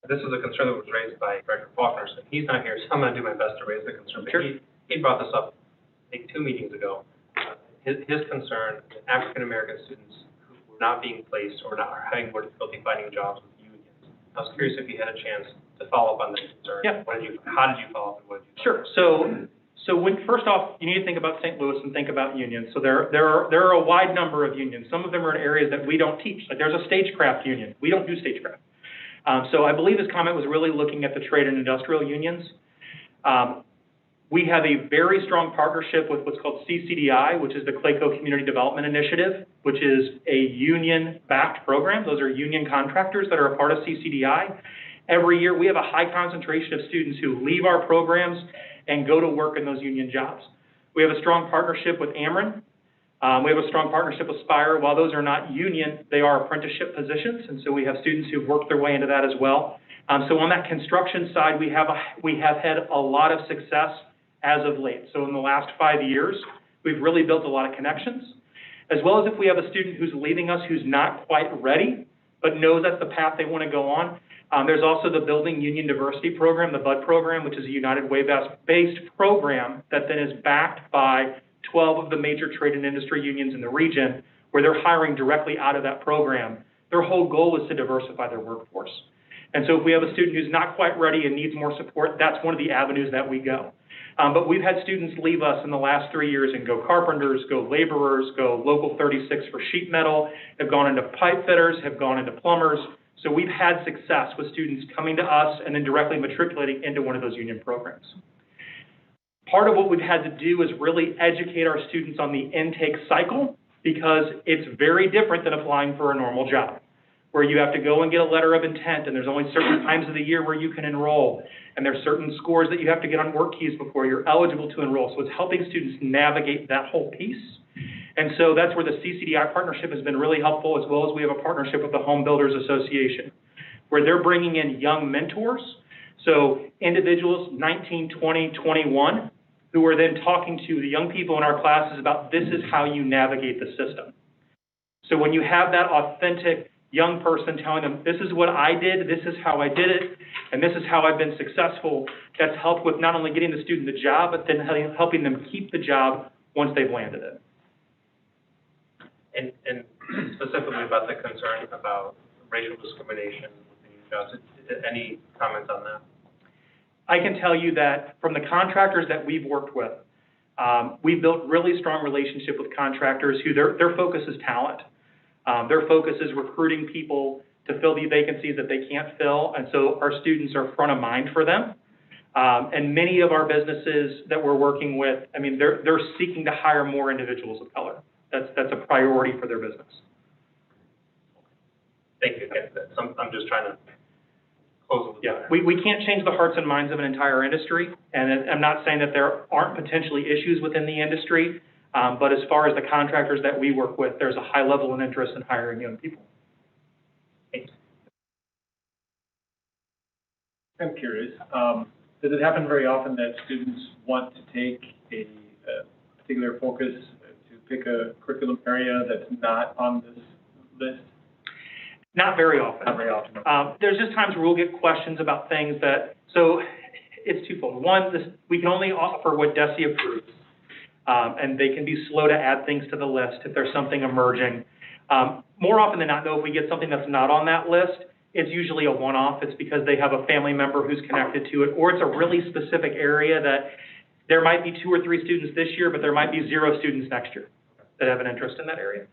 this is a concern that was raised by Director Faulkner. So he's not here, so I'm going to do my best to raise the concern. But Sure. He brought this up, I think, 2 meetings ago. His concern that African-American students who were not being placed or not are having more difficulty finding jobs with unions. I was curious if you had a chance to follow up on that concern. Yeah. How did you follow up and what did you Sure. So when, first off, you need to think about St. Louis and think about unions. So there are a wide number of unions. Some of them are in areas that we don't teach. Like there's a stagecraft union. We don't do stagecraft. So I believe his comment was really looking at the trade and industrial unions. We have a very strong partnership with what's called CCDI, which is the Clayco Community Development Initiative, which is a union-backed program. Those are union contractors that are a part of CCDI. Every year, we have a high concentration of students who leave our programs and go to work in those union jobs. We have a strong partnership with Ameren. We have a strong partnership with Spire. While those are not union, they are apprenticeship positions, and so we have students who've worked their way into that as well. So on that construction side, we have had a lot of success as of late. So in the last 5 years, we've really built a lot of connections, as well as if we have a student who's leaving us who's not quite ready, but knows that's the path they want to go on. There's also the Building Union Diversity Program, the BUD program, which is a United Way-based program that then is backed by 12 of the major trade and industry unions in the region, where they're hiring directly out of that program. Their whole goal is to diversify their workforce. And so if we have a student who's not quite ready and needs more support, that's one of the avenues that we go. But we've had students leave us in the last 3 years and go carpenters, go laborers, go local 36 for sheet metal, have gone into pipe fitters, have gone into plumbers. So we've had success with students coming to us and then directly matriculating into one of those union programs. Part of what we've had to do is really educate our students on the intake cycle, because it's very different than applying for a normal job, where you have to go and get a letter of intent, and there's only certain times of the year where you can enroll, and there's certain scores that you have to get on work keys before you're eligible to enroll. So it's helping students navigate that whole piece. And so that's where the CCDI partnership has been really helpful, as well as we have a partnership with the Home Builders Association, where they're bringing in young mentors. So individuals 19, 20, 21, who are then talking to the young people in our classes about this is how you navigate the system. So when you have that authentic young person telling them, this is what I did, this is how I did it, and this is how I've been successful, that's helped with not only getting the student the job, but then helping them keep the job once they've landed it. And specifically about the concern about racial discrimination within your jobs, any comments on that? I can tell you that from the contractors that we've worked with, we've built really strong relationship with contractors who their focus is talent. Their focus is recruiting people to fill the vacancies that they can't fill, and so our students are front of mind for them. And many of our businesses that we're working with, I mean, they're seeking to hire more individuals of color. That's a priority for their business. Thank you. I'm just trying to close the loop. Yeah, we can't change the hearts and minds of an entire industry, and I'm not saying that there aren't potentially issues within the industry, but as far as the contractors that we work with, there's a high level of interest in hiring young people. I'm curious, does it happen very often that students want to take a particular focus to pick a curriculum area that's not on this list? Not very often. Not very often. There's just times where we'll get questions about things that, so it's twofold. One, we can only offer what DESE approves, and they can be slow to add things to the list if there's something emerging. More often than not, though, if we get something that's not on that list, it's usually a one-off. It's because they have a family member who's connected to it, or it's a really specific area that there might be 2 or 3 students this year, but there might be 0 students next year that have an interest in that area.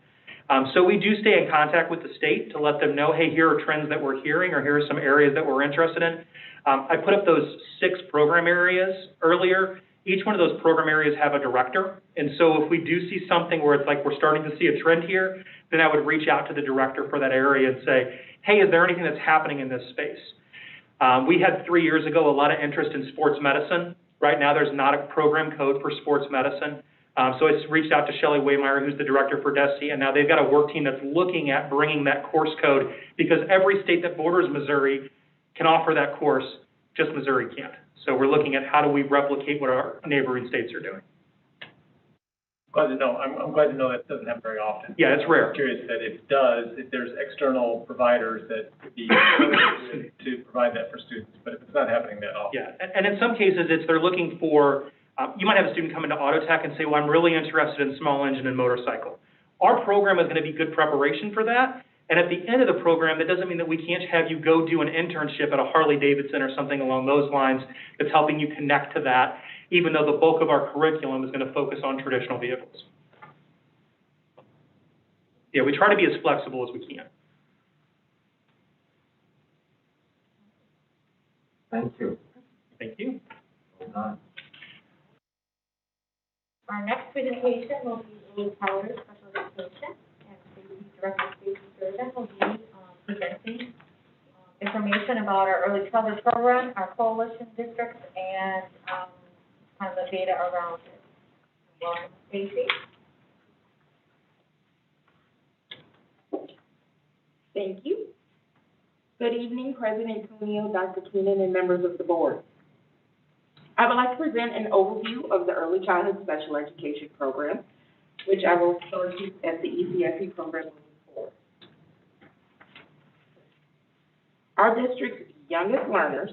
So we do stay in contact with the state to let them know, hey, here are trends that we're hearing, or here are some areas that we're interested in. I put up those 6 program areas earlier. Each one of those program areas have a director, and so if we do see something where it's like we're starting to see a trend here, then I would reach out to the director for that area and say, hey, is there anything that's happening in this space? We had 3 years ago a lot of interest in sports medicine. Right now there's not a program code for sports medicine. So I reached out to Shelley Waymeyer, who's the director for DESI, and now they've got a work team that's looking at bringing that course code, because every state that borders Missouri can offer that course, just Missouri can't. So we're looking at how do we replicate what our neighboring states are doing. Glad to know. I'm glad to know that doesn't happen very often. Yeah, it's rare. I'm curious that it does, if there's external providers that could be to provide that for students, but if it's not happening that often. Yeah, and in some cases, they're looking for, you might have a student come into auto tech and say, well, I'm really interested in small engine and motorcycle. Our program is going to be good preparation for that. And at the end of the program, that doesn't mean that we can't have you go do an internship at a Harley-Davidson or something along those lines that's helping you connect to that, even though the bulk of our curriculum is going to focus on traditional vehicles. Yeah, we try to be as flexible as we can. Thank you. Thank you. Our next presentation will be Tyler Special Education, and the Director of Safety Surgeon will be presenting information about our early childhood program, our coalition districts, and kind of the data around it. Welcome, Stacy. Thank you. Good evening, President Cuneo, Dr. Keenan, and members of the board. I would like to present an overview of the Early Childhood Special Education Program, which I will refer to as the ECSE program moving forward. Our district's youngest learners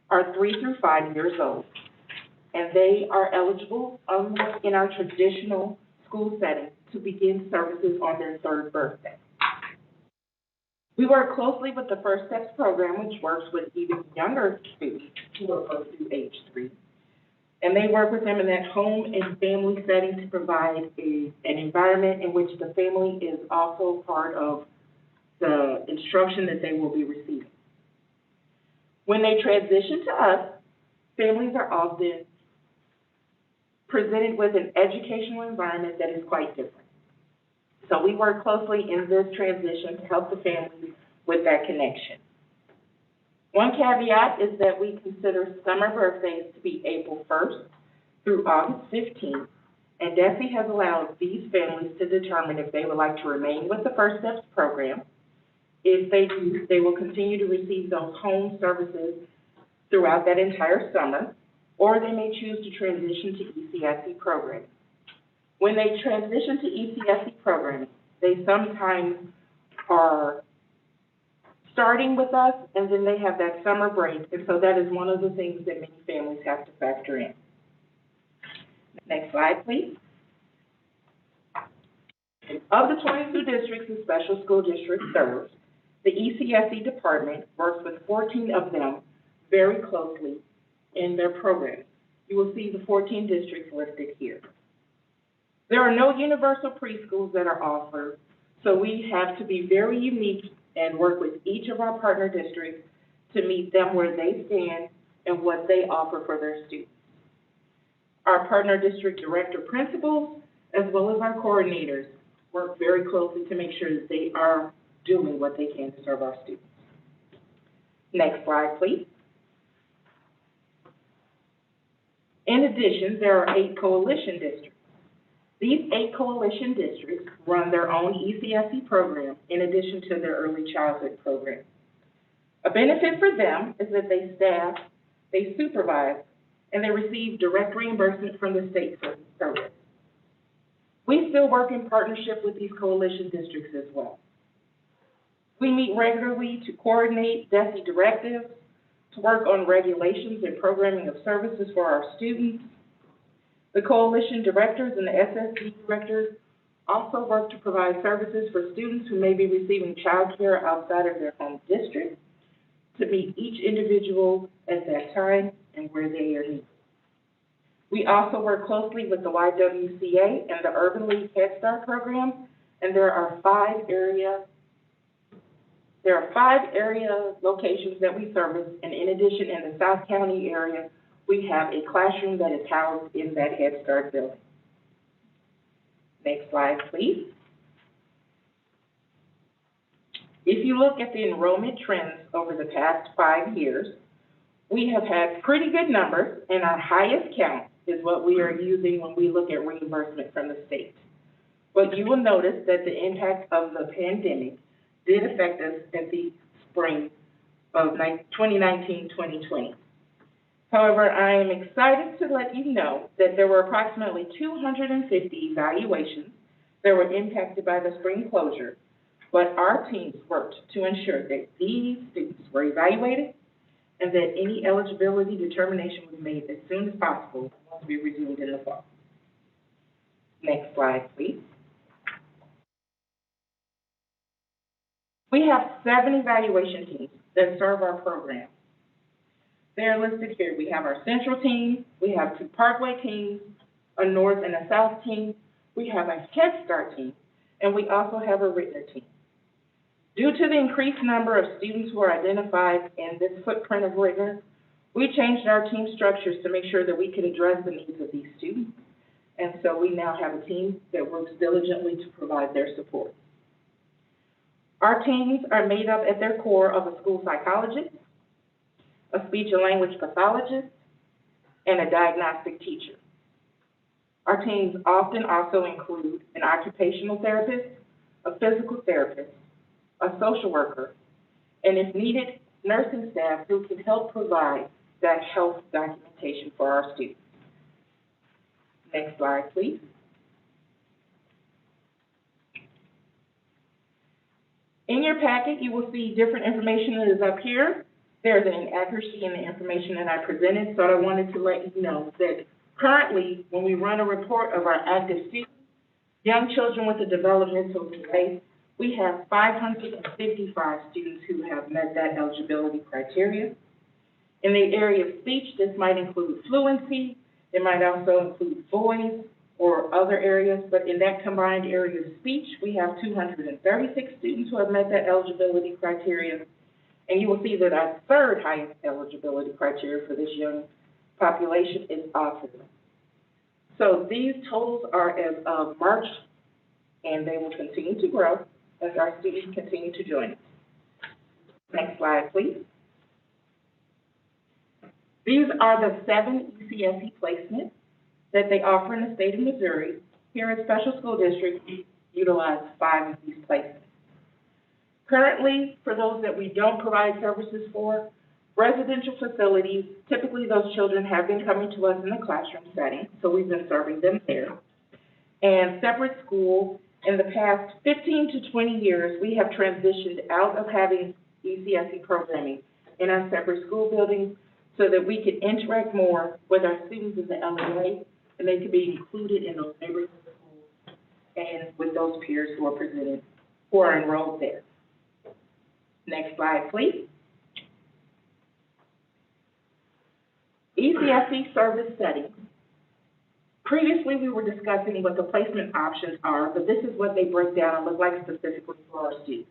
are 3 through 5 years old, and they are eligible in our traditional school setting to begin services on their 3rd birthday. We work closely with the First Steps program, which works with even younger students who are up through age 3. And they work with them in that home and family setting to provide an environment in which the family is also part of the instruction that they will be receiving. When they transition to us, families are often presented with an educational environment that is quite different. So we work closely in this transition to help the families with that connection. One caveat is that we consider summer birthdays to be April 1st through August 15th, and DESI has allowed these families to determine if they would like to remain with the First Steps program. If they do, they will continue to receive those home services throughout that entire summer, or they may choose to transition to ECSE programming. When they transition to ECSE programming, they sometimes are starting with us, and then they have that summer break, and so that is one of the things that many families have to factor in. Next slide, please. Of the 22 districts the special school district serves, the ECSE department works with 14 of them very closely in their program. You will see the 14 districts listed here. There are no universal preschools that are offered, so we have to be very unique and work with each of our partner districts to meet them where they stand and what they offer for their students. Our partner district director principals, as well as our coordinators, work very closely to make sure that they are doing what they can to serve our students. Next slide, please. In addition, there are 8 coalition districts. These 8 coalition districts run their own ECSE program in addition to their early childhood program. A benefit for them is that they staff, they supervise, and they receive direct reimbursement from the state for these programs. We still work in partnership with these coalition districts as well. We meet regularly to coordinate DESI directives, to work on regulations and programming of services for our students. The coalition directors and the SSD directors also work to provide services for students who may be receiving child care outside of their home district to meet each individual at that time and where they are needed. We also work closely with the YWCA and the Urban League Head Start program, and there are five area locations that we service, and in addition, in the South County area, we have a classroom that is housed in that Head Start building. Next slide, please. If you look at the enrollment trends over the past 5 years, we have had pretty good numbers, and our highest count is what we are using when we look at reimbursement from the state. But you will notice that the impact of the pandemic did affect us at the spring of 2019-2020. However, I am excited to let you know that there were approximately 250 evaluations that were impacted by the spring closure, but our teams worked to ensure that these students were evaluated and that any eligibility determination was made as soon as possible once we resumed in the fall. Next slide, please. We have 7 evaluation teams that serve our program. They're listed here. We have our central team, we have 2 Parkway teams, a north and a south team, we have a Head Start team, and we also have a Rittner team. Due to the increased number of students who are identified in this footprint of Rittner, we changed our team structures to make sure that we could address the needs of these students. And so we now have a team that works diligently to provide their support. Our teams are made up at their core of a school psychologist, a speech and language pathologist, and a diagnostic teacher. Our teams often also include an occupational therapist, a physical therapist, a social worker, and if needed, nursing staff who can help provide that health documentation for our students. Next slide, please. In your packet, you will see different information that is up here. There's an inaccuracy in the information that I presented, so I wanted to let you know that currently, when we run a report of our active students, young children with a developmental delay, we have 555 students who have met that eligibility criteria. In the area of speech, this might include fluency, it might also include voice or other areas, but in that combined area of speech, we have 236 students who have met that eligibility criteria. And you will see that our third highest eligibility criteria for this young population is autism. So these totals are as of March, and they will continue to grow as our students continue to join us. Next slide, please. These are the 7 ECS placements that they offer in the state of Missouri. Here at Special School District, we utilize 5 of these placements. Currently, for those that we don't provide services for, residential facilities, typically those children have been coming to us in the classroom setting, so we've been serving them there. And separate school, in the past 15 to 20 years, we have transitioned out of having ECS programming in our separate school buildings so that we could interact more with our students in the LEA, and they could be included in those neighborhood schools and with those peers who are enrolled there. Next slide, please. ECS Service Study. Previously, we were discussing what the placement options are, but this is what they break down and look like specifically for our students.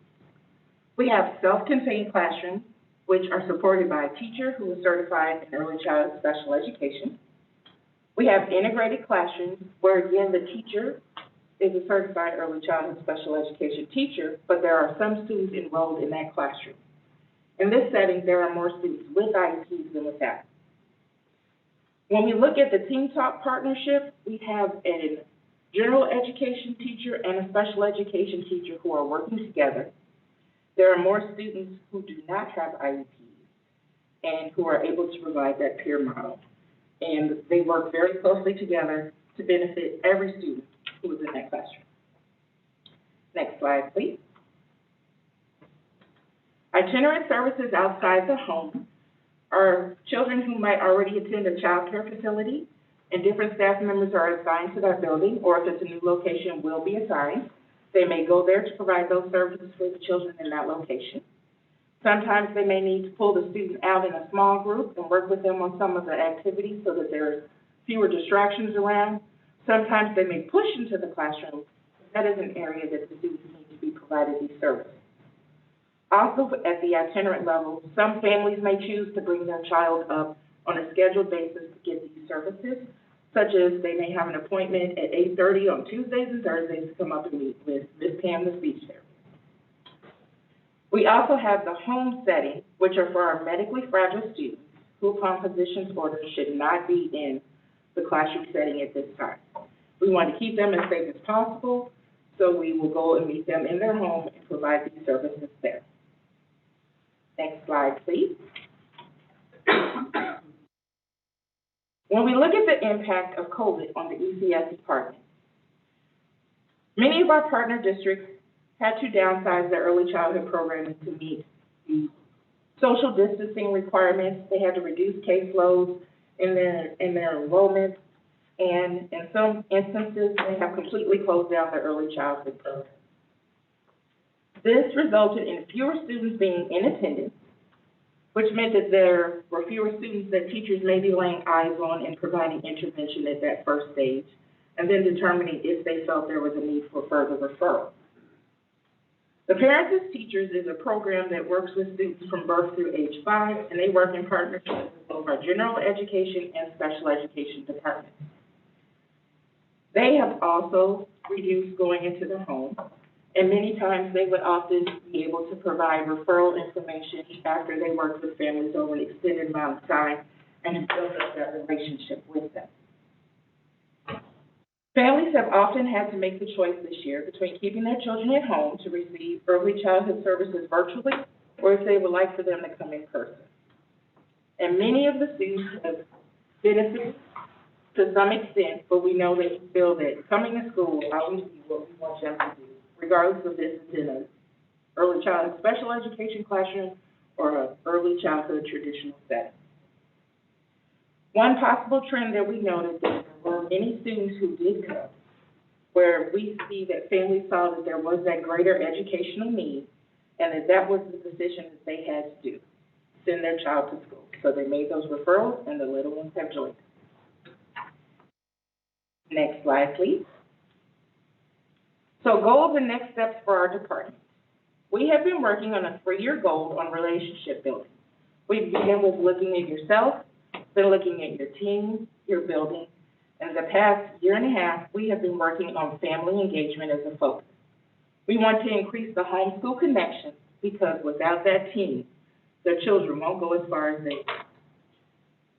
We have self-contained classrooms, which are supported by a teacher who is certified in early childhood special education. We have integrated classrooms where, again, the teacher is a certified early childhood special education teacher, but there are some students enrolled in that classroom. In this setting, there are more students with IEPs than without. When we look at the Team Talk partnership, we have a general education teacher and a special education teacher who are working together. There are more students who do not have IEPs and who are able to provide that peer model. And they work very closely together to benefit every student who is in that classroom. Next slide, please. Itinerant services outside the home are children who might already attend a child care facility. and different staff members are assigned to that building, or if it's a new location, will be assigned. They may go there to provide those services for the children in that location. Sometimes they may need to pull the student out in a small group and work with them on some of the activities so that there's fewer distractions around. Sometimes they may push into the classroom, but that is an area that the students need to be provided these services. Also, at the itinerant level, some families may choose to bring their child up on a scheduled basis to get these services, such as they may have an appointment at 8:30 on Tuesdays and Thursdays to come up and meet with Ms. Pam, the speech therapist. We also have the home setting, which are for our medically fragile students who, upon physician's order, should not be in the classroom setting at this time. We want to keep them as safe as possible, so we will go and meet them in their home and provide these services there. Next slide, please. When we look at the impact of COVID on the ECS department, many of our partner districts had to downsize their early childhood programming to meet the social distancing requirements. They had to reduce caseloads in their enrollment, and in some instances, they have completely closed down their early childhood program. This resulted in fewer students being in attendance, which meant that there were fewer students that teachers may be laying eyes on and providing intervention at that first stage, and then determining if they felt there was a need for further referral. The Parents as Teachers is a program that works with students from birth through age 5, and they work in partnership with both our general education and special education departments. They have also reduced going into the home, and many times they would often be able to provide referral information after they worked with families over an extended amount of time and built up that relationship with them. Families have often had to make the choice this year between keeping their children at home to receive early childhood services virtually, or if they would like for them to come in person. And many of the students have benefited to some extent, but we know that we feel that coming to school will always be what we want them to do, regardless of this is in an early childhood special education classroom or an early childhood traditional setting. One possible trend that we noticed is there were many students who did come, where we see that families saw that there was that greater educational need, and that was the decision that they had to do, send their child to school. So they made those referrals, and the little ones have joined. Next slide, please. So goals and next steps for our department. We have been working on a 3-year goal on relationship building. We began with looking at yourself, then looking at your team, your building, and the past year and a half, we have been working on family engagement as a focus. We want to increase the homeschool connection because without that team, the children won't go as far as they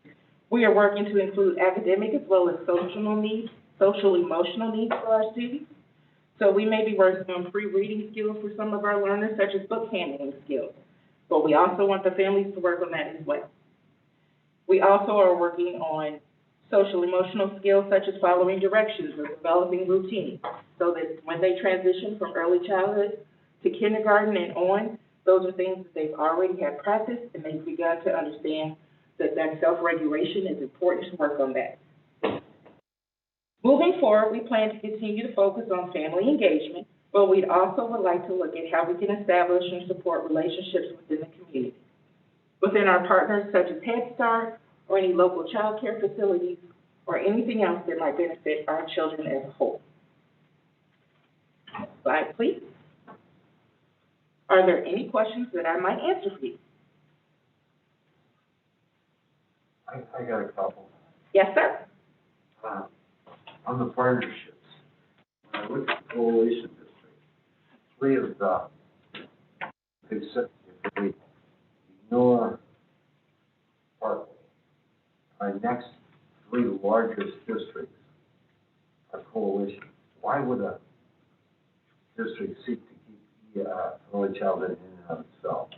do. We are working to include academic as well as social needs, social emotional needs for our students. So we may be working on free reading skills for some of our learners, such as book handling skills. But we also want the families to work on that as well. We also are working on social emotional skills such as following directions or developing routines, so that when they transition from early childhood to kindergarten and on, those are things that they've already had practice, and they've begun to understand that self-regulation is important to work on that. Moving forward, we plan to continue to focus on family engagement, but we also would like to look at how we can establish and support relationships within the community, within our partners such as Head Start or any local child care facilities or anything else that might benefit our children as a whole. Next slide, please. Are there any questions that I might answer for you? I got a couple. Yes, sir. On the partnerships, when I look at the coalition district, 3 of the, except if we ignore Parkway, our next 3 largest districts are coalition. Why would a district seek to keep early childhood in and of itself?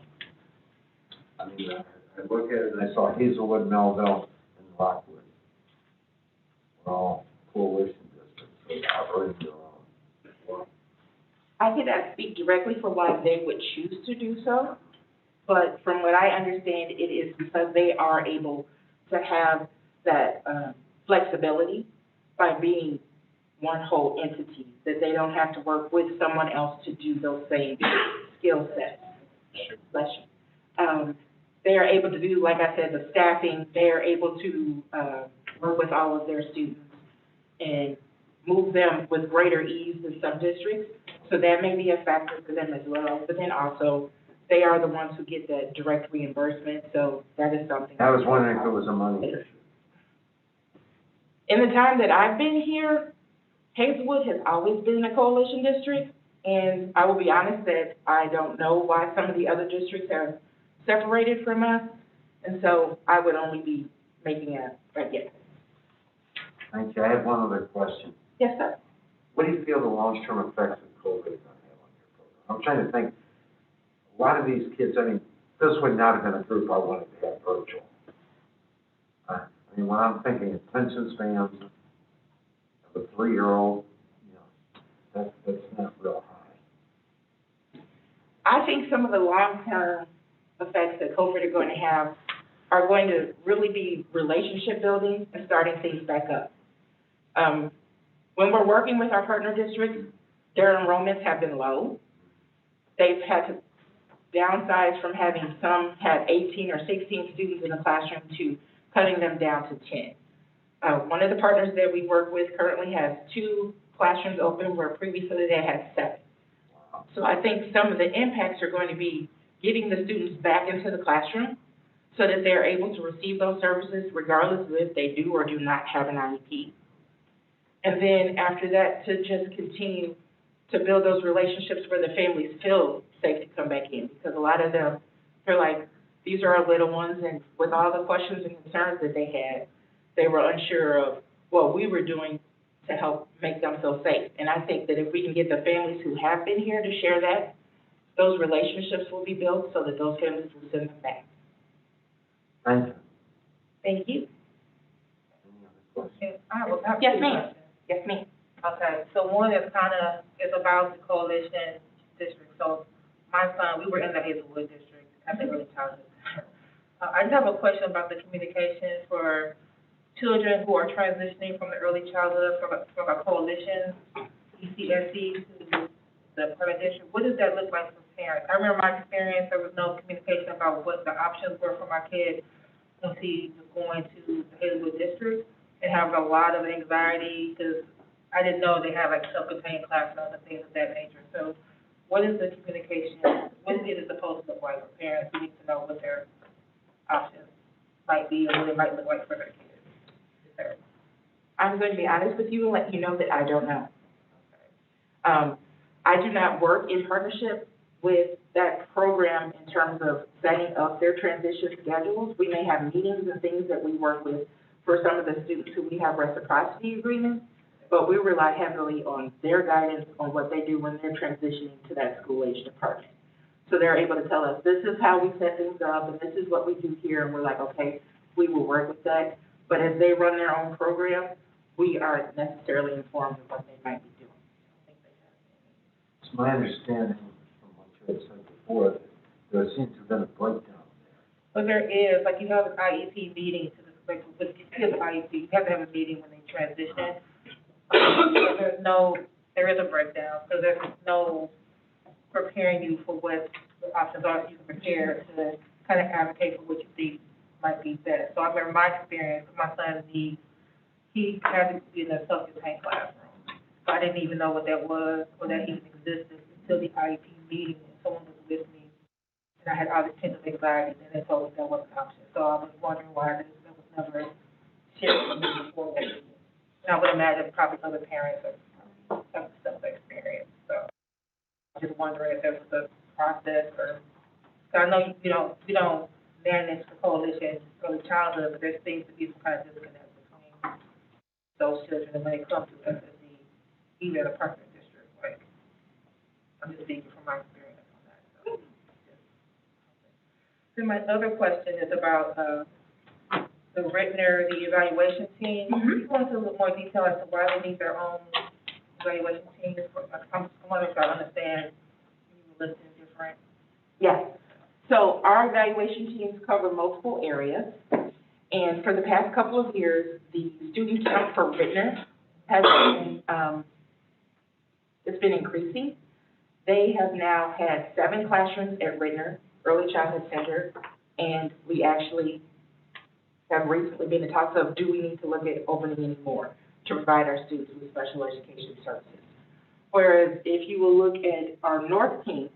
I mean, I look at it and I saw Hazelwood, Melville, and Rockwood. We're all coalition districts, so they operate their own. Well, I cannot speak directly for why they would choose to do so, but from what I understand, it is because they are able to have that flexibility by being one whole entity, that they don't have to work with someone else to do those same skill sets. Bless you. They are able to do, like I said, the staffing, they are able to, work with all of their students and move them with greater ease in some districts. So that may be a factor for them as well, but then also, they are the ones who get that direct reimbursement, so that is something. I was wondering if it was a money issue. In the time that I've been here, Hazelwood has always been a coalition district, and I will be honest that I don't know why some of the other districts have separated from us, and so I would only be making a guess. Thank you. I have one other question. Yes, sir. What do you feel the long-term effects of COVID are going to have on your program? I'm trying to think, a lot of these kids, I mean, this would not have been a group I wanted to have virtual. I mean, when I'm thinking attention spans of a 3-year-old, you know, that's not real high. I think some of the long-term effects that COVID are going to have are going to really be relationship building and starting things back up. When we're working with our partner districts, their enrollments have been low. They've had to downsize from having some have 18 or 16 students in the classroom to cutting them down to 10. One of the partners that we work with currently has 2 classrooms open where previously they had 7. So I think some of the impacts are going to be getting the students back into the classroom so that they're able to receive those services regardless of if they do or do not have an IEP. And then after that, to just continue to build those relationships where the families feel safe to come back in. Because a lot of them, they're like, these are our little ones, and with all the questions and concerns that they had, they were unsure of what we were doing to help make them feel safe. And I think that if we can get the families who have been here to share that, those relationships will be built so that those families will send them back. Thank you. Thank you. Any other questions? I have Yes, two ma'am. questions. Yes, ma'am. Okay, so one is is about the coalition district. So my son, we were in the Hazelwood district at the early childhood. I just have a question about the communication for children who are transitioning from the early childhood from a coalition, ECSC, to the partner district. What does that look like for parents? I remember my experience, there was no communication about what the options were for my kid once he was going to the Hazelwood district, and having a lot of anxiety because I didn't know they have like self-contained classrooms and things of that nature. So what is the communication, what is it supposed to look like for parents who need to know what their options might be or what it might look like for their kids? I'm going to be honest with you and let you know that I don't know. I do not work in partnership with that program in terms of setting up their transition schedules. We may have meetings and things that we work with for some of the students who we have reciprocity agreements, but we rely heavily on their guidance on what they do when they're transitioning to that school-age department. So they're able to tell us, this is how we set things up, and this is what we do here, and we're like, okay, we will work with that. But as they run their own program, we aren't necessarily informed of what they might be doing. It's my understanding from what you had said before that there seems to have been a breakdown there. But there is, like you have an IEP meeting to like with kids with IEP, you have to have a meeting when they transition. There is a breakdown, so there's no preparing you for what the options are, so you can prepare to kind of advocate for what you think might be best. So I remember my experience, my son, he had to be in a self-contained classroom. So I didn't even know what that was or that even existed until the IEP meeting, and someone was with me, and I had all this tension of anxiety, and they told me that wasn't an option. So I was wondering why that was never shared with me before that meeting. And I would imagine probably other parents have similar experience. So I'm just wondering if there was a process or, cause I know you don't manage the coalition early childhood, but there seems to be some kind of disconnect between those children and when they come to SSD, even the partner district. Like, I'm just speaking from my experience on that. So, Then my other question is about the Rittner, the evaluation team. Can you go into a little more detail as to why they need their own evaluation team? I'm wondering if I understand you were listing different. Yes. So our evaluation teams cover multiple areas, And for the past couple of years, the student count for Rittner has been, it's been increasing. They have now had 7 classrooms at Rittner Early Childhood Center, and we actually have recently been in talks of, do we need to look at opening any more to provide our students with special education services. Whereas if you will look at our North team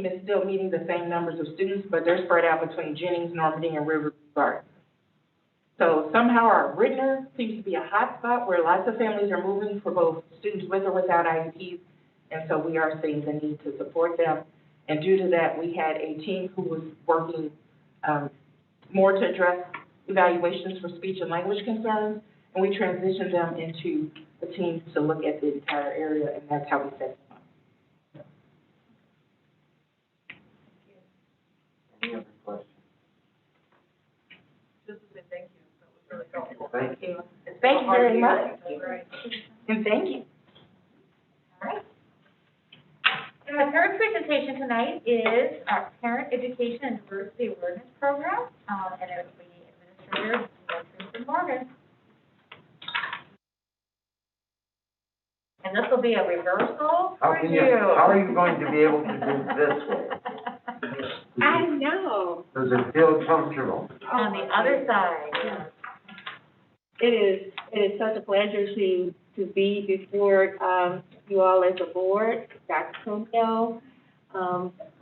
is still meeting the same numbers of students, but they're spread out between Jennings, Normandy, and River Garden. So somehow our Rittner seems to be a hot spot where lots of families are moving for both students with or without IEPs, and so we are seeing the need to support them. And due to that, we had a team who was working more to address evaluations for speech and language concerns, and we transitioned them into a team to look at the entire area, and that's how we set them up. Any other questions? Just to say thank you, that was really helpful. Thank you. Thank you very much, That's right. and thank you. All right. And our third presentation tonight is our Parent Education and Diversity Awareness Program, and it will be Administrator Vincent Morgan. And this will be a reversal for you. How are you going to be able to do this way? I know. Does it feel comfortable? On the other side. It is such a pleasure to be before you all as a board, Dr. Conel,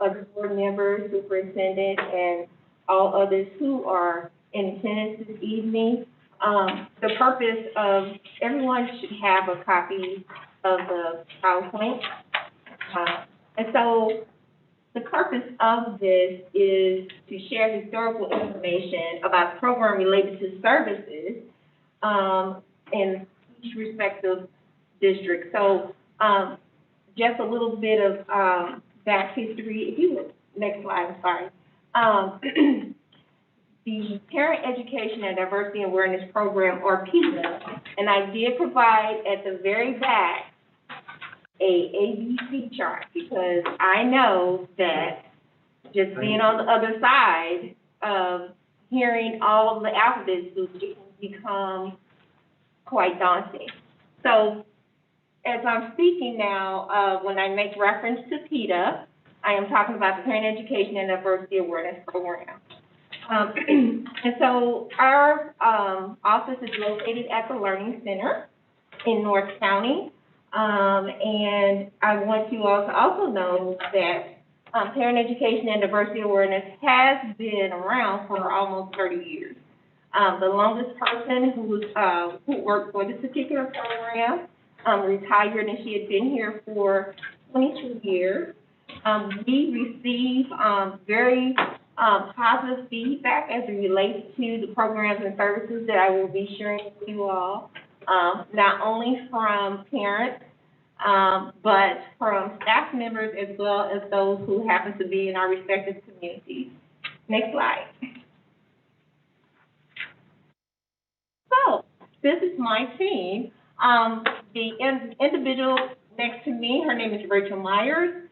other board members, superintendent, and all others who are in attendance this evening. The purpose of, everyone should have a copy of the PowerPoint. And so the purpose of this is to share historical information about the program related to services in each respective district. So just a little bit of back history. If you would, next slide, I'm sorry. The Parent Education and Diversity Awareness Program, or PEDA, and I did provide at the very back a ABC chart, because I know that just being on the other side of hearing all of the alphabet soup, it can become quite daunting. So as I'm speaking now, when I make reference to PEDA, I am talking about the Parent Education and Diversity Awareness Program. And so our office is located at the Learning Center in North County. And I want you all to also know that Parent Education and Diversity Awareness has been around for almost 30 years. The longest person who worked for this particular program retired, and she had been here for 22 years. We receive very positive feedback as it relates to the programs and services that I will be sharing with you all, not only from parents, but from staff members as well as those who happen to be in our respective communities. Next slide. So, this is my team. The individual next to me, her name is Rachel Myers.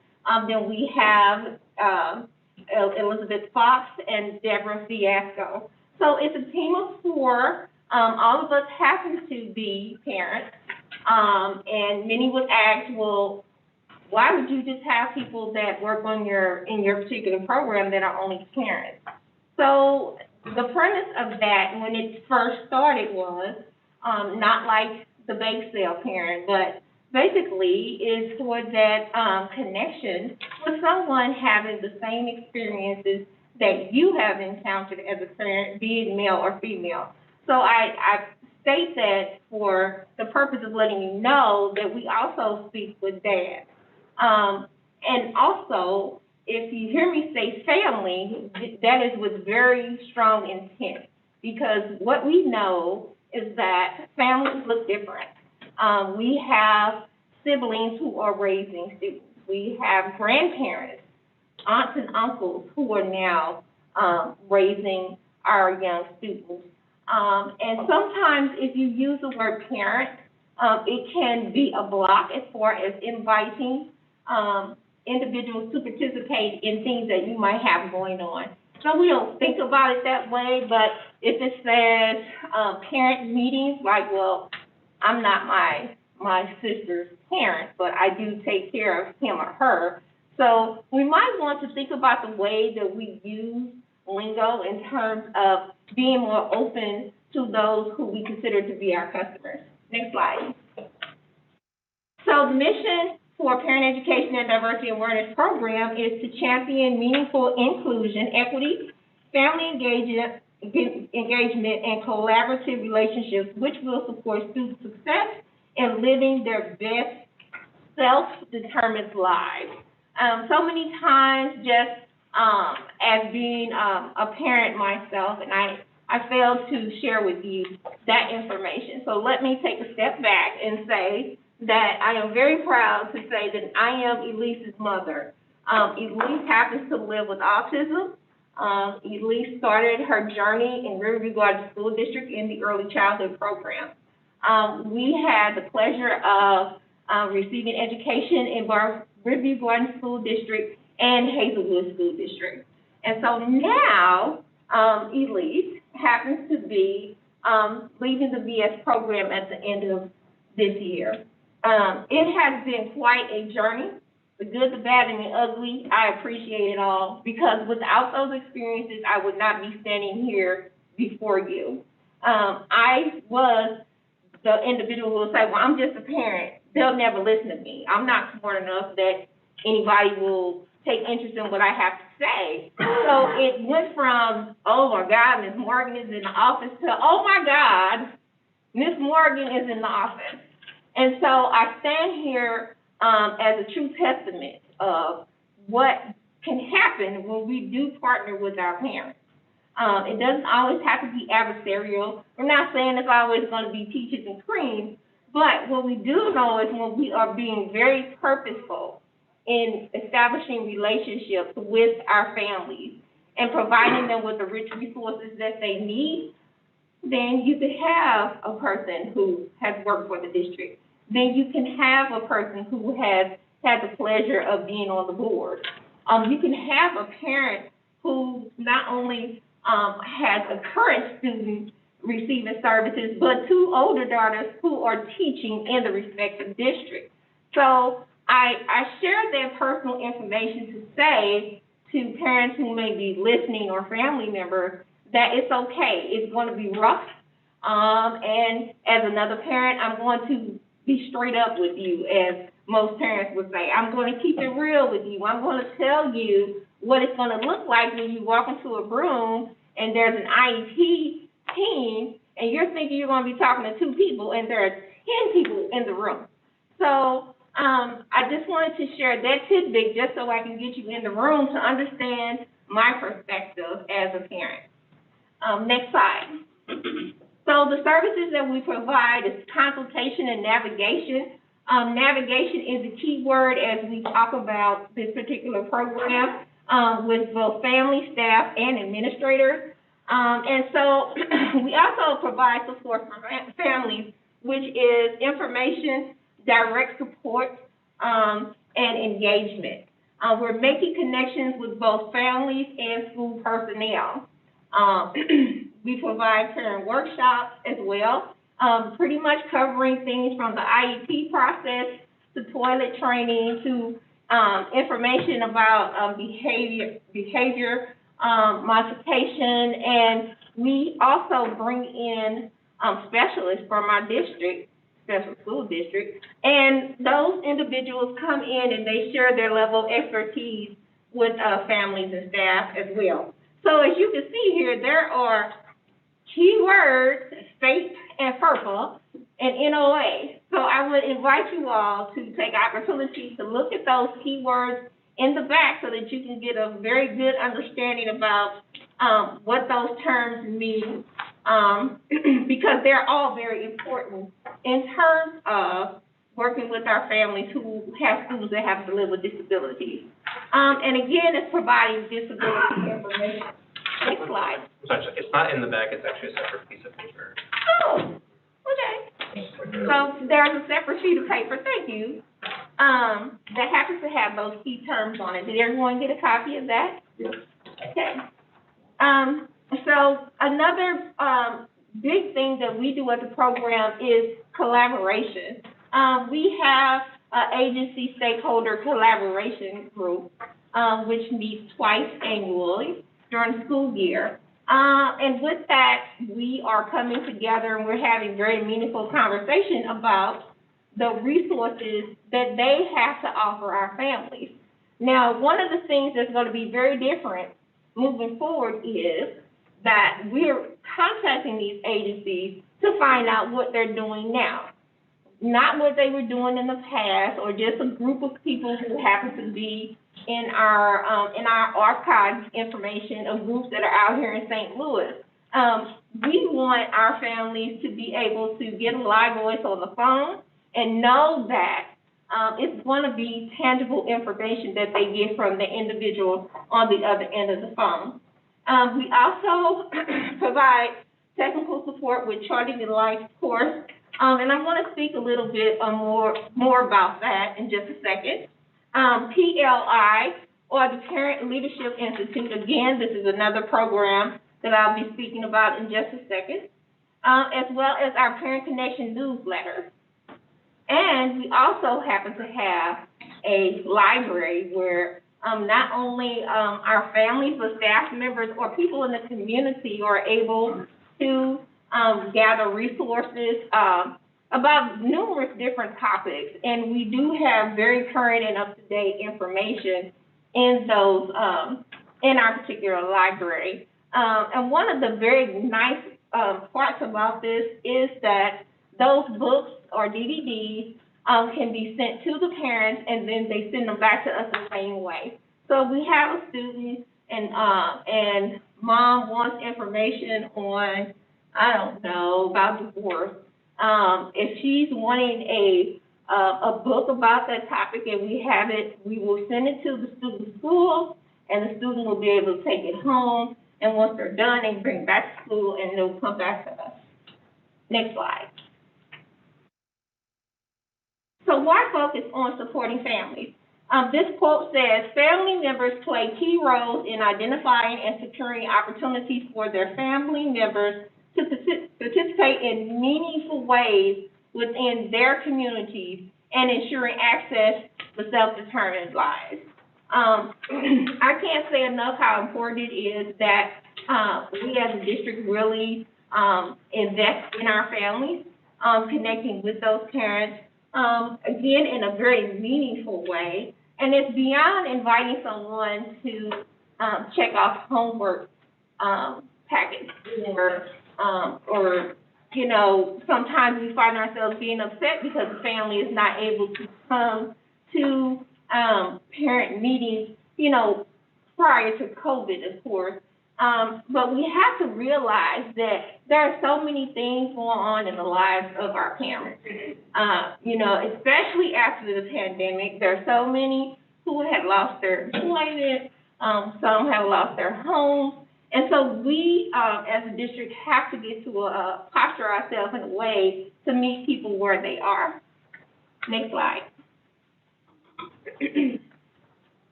Then we have Elizabeth Fox and Deborah Fiasco. So it's a team of 4. All of us happen to be parents. And many would ask, well, why would you just have people that work on in your particular program that are only parents? So the premise of that, when it first started, was not like the bake sale parent, but basically is for that connection with someone having the same experiences that you have encountered as a parent, be it male or female. So I state that for the purpose of letting you know that we also speak with dads. And also, if you hear me say family, that is with very strong intent, because what we know is that families look different. We have siblings who are raising students. We have grandparents, aunts and uncles who are now raising our young students. And sometimes if you use the word parent, it can be a block as far as inviting individuals to participate in things that you might have going on. So we don't think about it that way, but if it says, parent meetings, like, well, I'm not my sister's parent, but I do take care of him or her. So we might want to think about the way that we use lingo in terms of being more open to those who we consider to be our customers. Next slide. So the mission for Parent Education and Diversity Awareness Program is to champion meaningful inclusion, equity, family engagement, and collaborative relationships, which will support student success in living their best self-determined lives. So many times, just as being a parent myself, and I failed to share with you that information. So let me take a step back and say that I am very proud to say that I am Elise's mother. Elise happens to live with autism. Elise started her journey in Riverview Garden School District in the early childhood program. We had the pleasure of receiving education in Riverview Garden School District and Hazelwood School District. And so now, Elise happens to be leaving the VS program at the end of this year. It has been quite a journey, the good, the bad, and the ugly. I appreciate it all, because without those experiences, I would not be standing here before you. I was the individual who will say, well, I'm just a parent. They'll never listen to me. I'm not smart enough that anybody will take interest in what I have to say. So it went from, oh my God, Ms. Morgan is in the office, to, oh my God, Ms. Morgan is in the office. And so I stand here as a true testament of what can happen when we do partner with our parents. It doesn't always have to be adversarial. We're not saying it's always going to be peaches and cream, but what we do know is when we are being very purposeful in establishing relationships with our families and providing them with the rich resources that they need, then you could have a person who has worked for the district. Then you can have a person who has had the pleasure of being on the board. You can have a parent who not only has a current student receiving services, but two older daughters who are teaching in the respective district. So I share that personal information to say to parents who may be listening or family members that it's okay. It's going to be rough. And as another parent, I'm going to be straight up with you, as most parents would say. I'm going to keep it real with you. I'm going to tell you what it's going to look like when you walk into a room and there's an IEP team and you're thinking you're going to be talking to 2 people and there are 10 people in the room. So I just wanted to share that tidbit just so I can get you in the room to understand my perspective as a parent. Next slide. So the services that we provide is consultation and navigation. Navigation is a key word as we talk about this particular program with both family, staff, and administrators. And so we also provide support for families, which is information, direct support, and engagement. We're making connections with both families and school personnel. We provide parent workshops as well, pretty much covering things from the IEP process to toilet training to information about behavior modification, and we also bring in specialists from our district, special school district, and those individuals come in and they share their level of expertise with families and staff as well. So as you can see here, there are keywords, FAPE and FERPA, and NOA. So I would invite you all to take opportunity to look at those keywords in the back so that you can get a very good understanding about what those terms mean, because they're all very important in terms of working with our families who have students that have to live with disabilities. And again, it's providing disability information. Next slide. Sorry, it's not in the back, it's actually a separate piece of paper. Oh, okay. So there's a separate sheet of paper, thank you, that happens to have those key terms on it. Did everyone get a copy of that? Yes. Okay. So another, big thing that we do at the program is collaboration. We have an agency stakeholder collaboration group, which meets twice annually during the school year. And with that, we are coming together and we're having very meaningful conversation about the resources that they have to offer our families. Now, one of the things that's going to be very different moving forward is that we're contacting these agencies to find out what they're doing now, not what they were doing in the past or just a group of people who happen to be in our archive information of groups that are out here in St. Louis. We want our families to be able to get a live voice on the phone and know that it's going to be tangible information that they get from the individual on the other end of the phone. We also provide technical support with Charting Your Life course, and I want to speak a little bit more about that in just a second. PLI, or the Parent Leadership Institute, again, this is another program that I'll be speaking about in just a second, as well as our Parent Connection newsletter. And we also happen to have a library where not only our families, but staff members or people in the community are able to gather resources about numerous different topics. And we do have very current and up-to-date information in those, in our particular library. And one of the very nice parts about this is that those books or DVDs can be sent to the parents, and then they send them back to us the same way. So we have a student, and mom wants information on, I don't know, about divorce. If she's wanting a book about that topic and we have it, we will send it to the student's school, and the student will be able to take it home. And once they're done, they bring it back to school, and they'll come back to us. Next slide. So why focus on supporting families? This quote says, family members play key roles in identifying and securing opportunities for their family members to participate in meaningful ways within their communities and ensuring access to self-determined lives. I can't say enough how important it is that we as a district really invest in our families, connecting with those parents, again, in a very meaningful way. And it's beyond inviting someone to check off homework packets or, you know, sometimes we find ourselves being upset because the family is not able to come to parent meetings, you know, prior to COVID, of course. But we have to realize that there are so many things going on in the lives of our parents. You know, especially after the pandemic, there are so many who had lost their employment, some have lost their homes. And so we, as a district, have to get to posture ourselves in a way to meet people where they are. Next slide.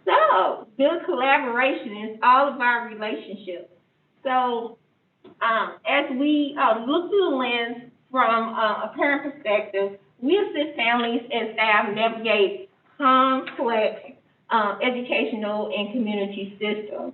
So, build collaboration is all about relationships. So, as we look through the lens from a parent perspective, we assist families and staff navigate complex educational and community systems.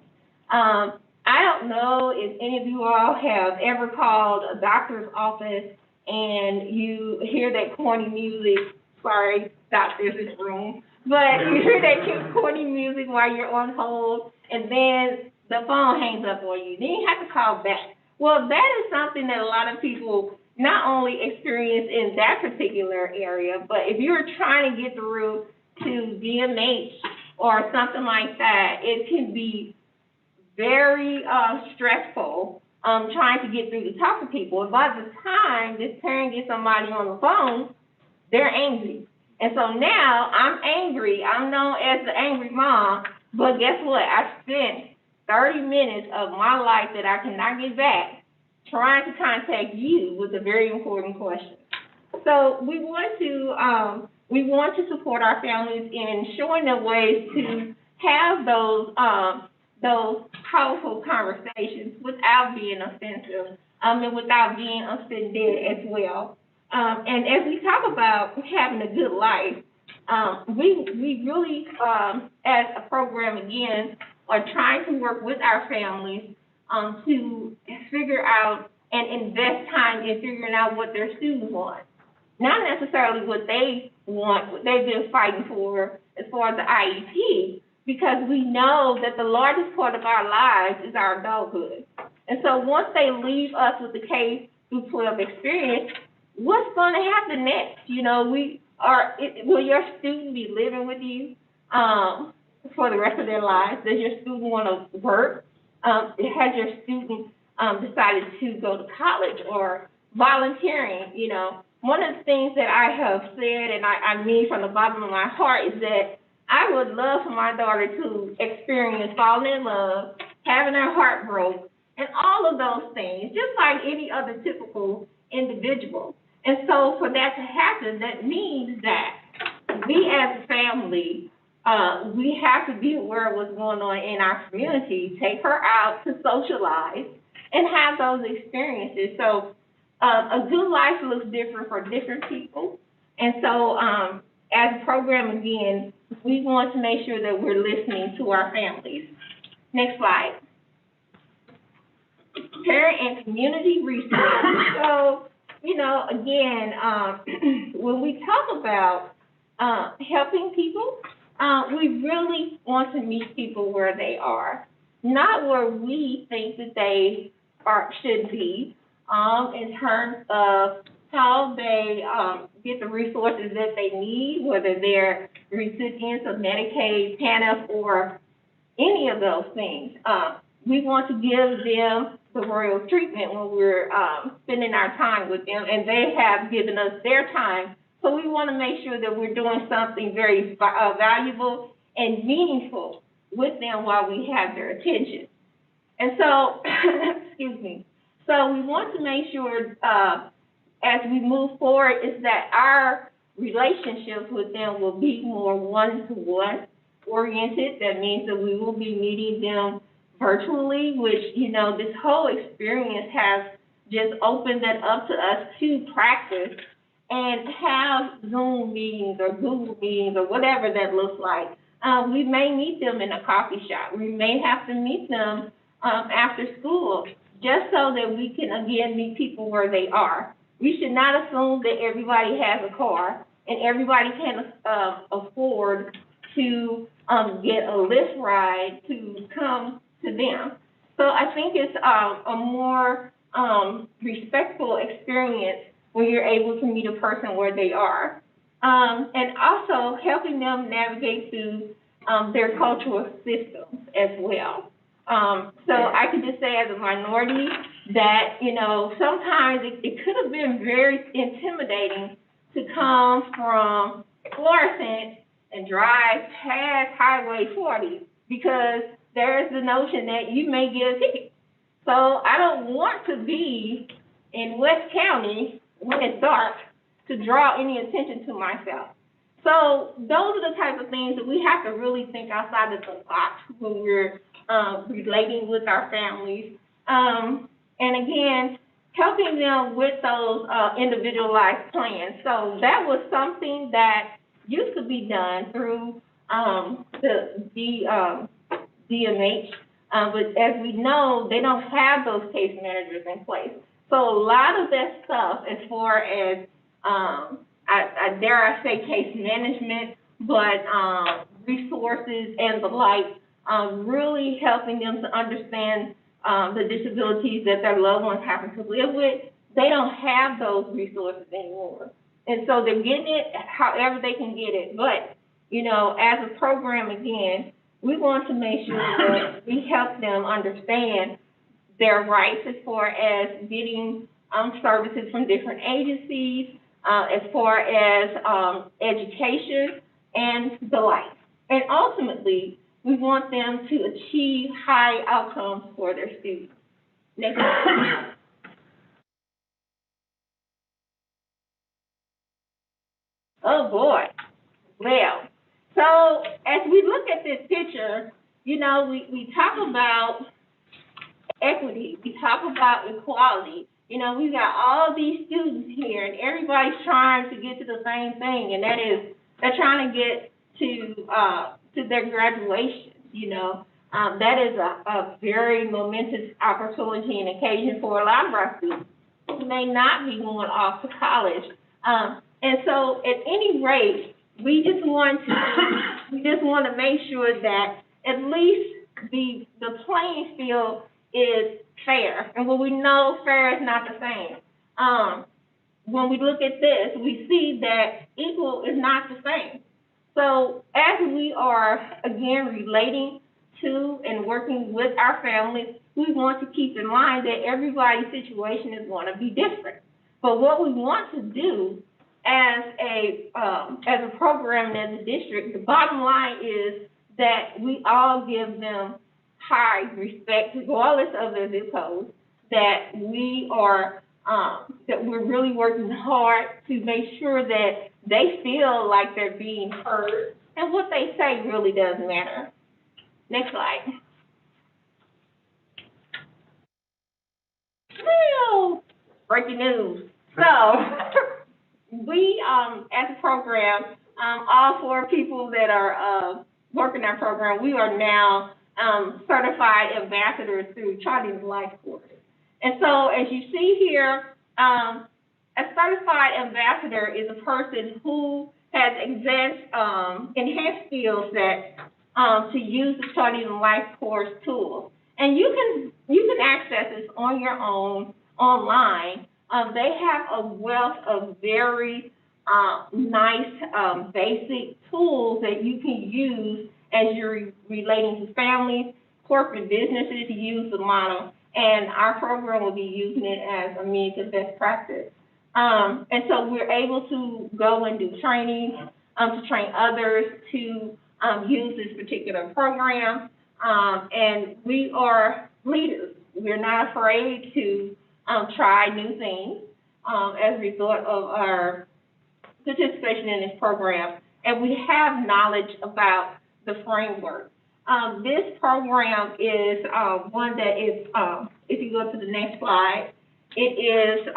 I don't know if any of you all have ever called a doctor's office and you hear that corny music. Sorry, doctors in this room. But you hear that cute, corny music while you're on hold, and then the phone hangs up on you. Then you have to call back. Well, that is something that a lot of people not only experience in that particular area, but if you're trying to get through to DMH or something like that, it can be very stressful trying to get through to talk to people. And by the time this parent gets somebody on the phone, they're angry. And so now I'm angry. I'm known as the angry mom, but guess what? I spent 30 minutes of my life that I cannot get back trying to contact you with a very important question. So we want to support our families in showing them ways to have those those powerful conversations without being offensive, and without being offended as well. And as we talk about having a good life, we really, as a program again, are trying to work with our families, to figure out and invest time in figuring out what their students want. Not necessarily what they want, what they've been fighting for as far as the IEP, because we know that the largest part of our lives is our adulthood. And so once they leave us with the K through 12 experience, what's going to happen next? You know, will your student be living with you for the rest of their lives? Does your student want to work? Has your student decided to go to college or volunteering? You know, one of the things that I have said, and I mean from the bottom of my heart, is that I would love for my daughter to experience falling in love, having her heart broke, and all of those things, just like any other typical individual. And so for that to happen, that means that we as a family, we have to be aware of what's going on in our community, take her out to socialize, and have those experiences. So a good life looks different for different people. And so as a program, again, we want to make sure that we're listening to our families. Next slide. Parent and community resources. So, you know, again, when we talk about helping people, we really want to meet people where they are, not where we think that they should be, in terms of how they get the resources that they need, whether they're recipients of Medicaid, TANF, or any of those things. We want to give them the royal treatment when we're spending our time with them, and they have given us their time. So we want to make sure that we're doing something very valuable and meaningful with them while we have their attention. And so, excuse me. So we want to make sure as we move forward is that our relationships with them will be more one-to-one oriented. That means that we will be meeting them virtually, which, you know, this whole experience has just opened that up to us to practice and have Zoom meetings or Google meetings or whatever that looks like. We may meet them in a coffee shop. We may have to meet them after school, just so that we can, again, meet people where they are. We should not assume that everybody has a car and everybody can afford to get a Lyft ride to come to them. So I think it's a more respectful experience when you're able to meet a person where they are. And also helping them navigate through their cultural systems as well. So I can just say as a minority that, you know, sometimes it could have been very intimidating to come from Florissant and drive past Highway 40 because there is the notion that you may get a ticket. So I don't want to be in West County when it's dark to draw any attention to myself. So those are the type of things that we have to really think outside of the box when we're relating with our families. And again, helping them with those individualized plans. So that was something that used to be done through the DMH, but as we know, they don't have those case managers in place. So a lot of that stuff, as far as, I dare I say case management, but resources and the like, really helping them to understand the disabilities that their loved ones happen to live with. They don't have those resources anymore. And so they're getting it however they can get it. But, you know, as a program, again, we want to make sure that we help them understand their rights as far as getting services from different agencies, as far as education and the like. And ultimately, we want them to achieve high outcomes for their students. Next slide. Oh boy. Well, so as we look at this picture, you know, we talk about equity, we talk about equality. You know, we got all these students here, and everybody's trying to get to the same thing, and that is they're trying to get to their graduation. You know, that is a very momentous opportunity and occasion for a lot of our students who may not be going off to college. And so, at any rate, we just want to make sure that at least the playing field is fair. And when we know fair is not the same, when we look at this, we see that equal is not the same. So as we are, again, relating to and working with our families, we want to keep in mind that everybody's situation is going to be different. But what we want to do as a program and as a district, the bottom line is that we all give them high respect, regardless of their zip codes, that we are, that we're really working hard to make sure that they feel like they're being heard, and what they say really does matter. Next slide. Well, breaking news. So, we, as a program, all 4 people that are working our program, we are now certified ambassadors through Charting Life course. And so, as you see here, a certified ambassador is a person who has enhanced skills that to use the Charting Life course tool. And you can access this on your own online. They have a wealth of very nice basic tools that you can use as you're relating to families, corporate businesses to use the model, and our program will be using it as a means of best practice. And so we're able to go and do training, to train others to use this particular program. And we are leaders. We're not afraid to try new things as a result of our participation in this program. And we have knowledge about the framework. This program is one that is, if you go to the next slide, it is,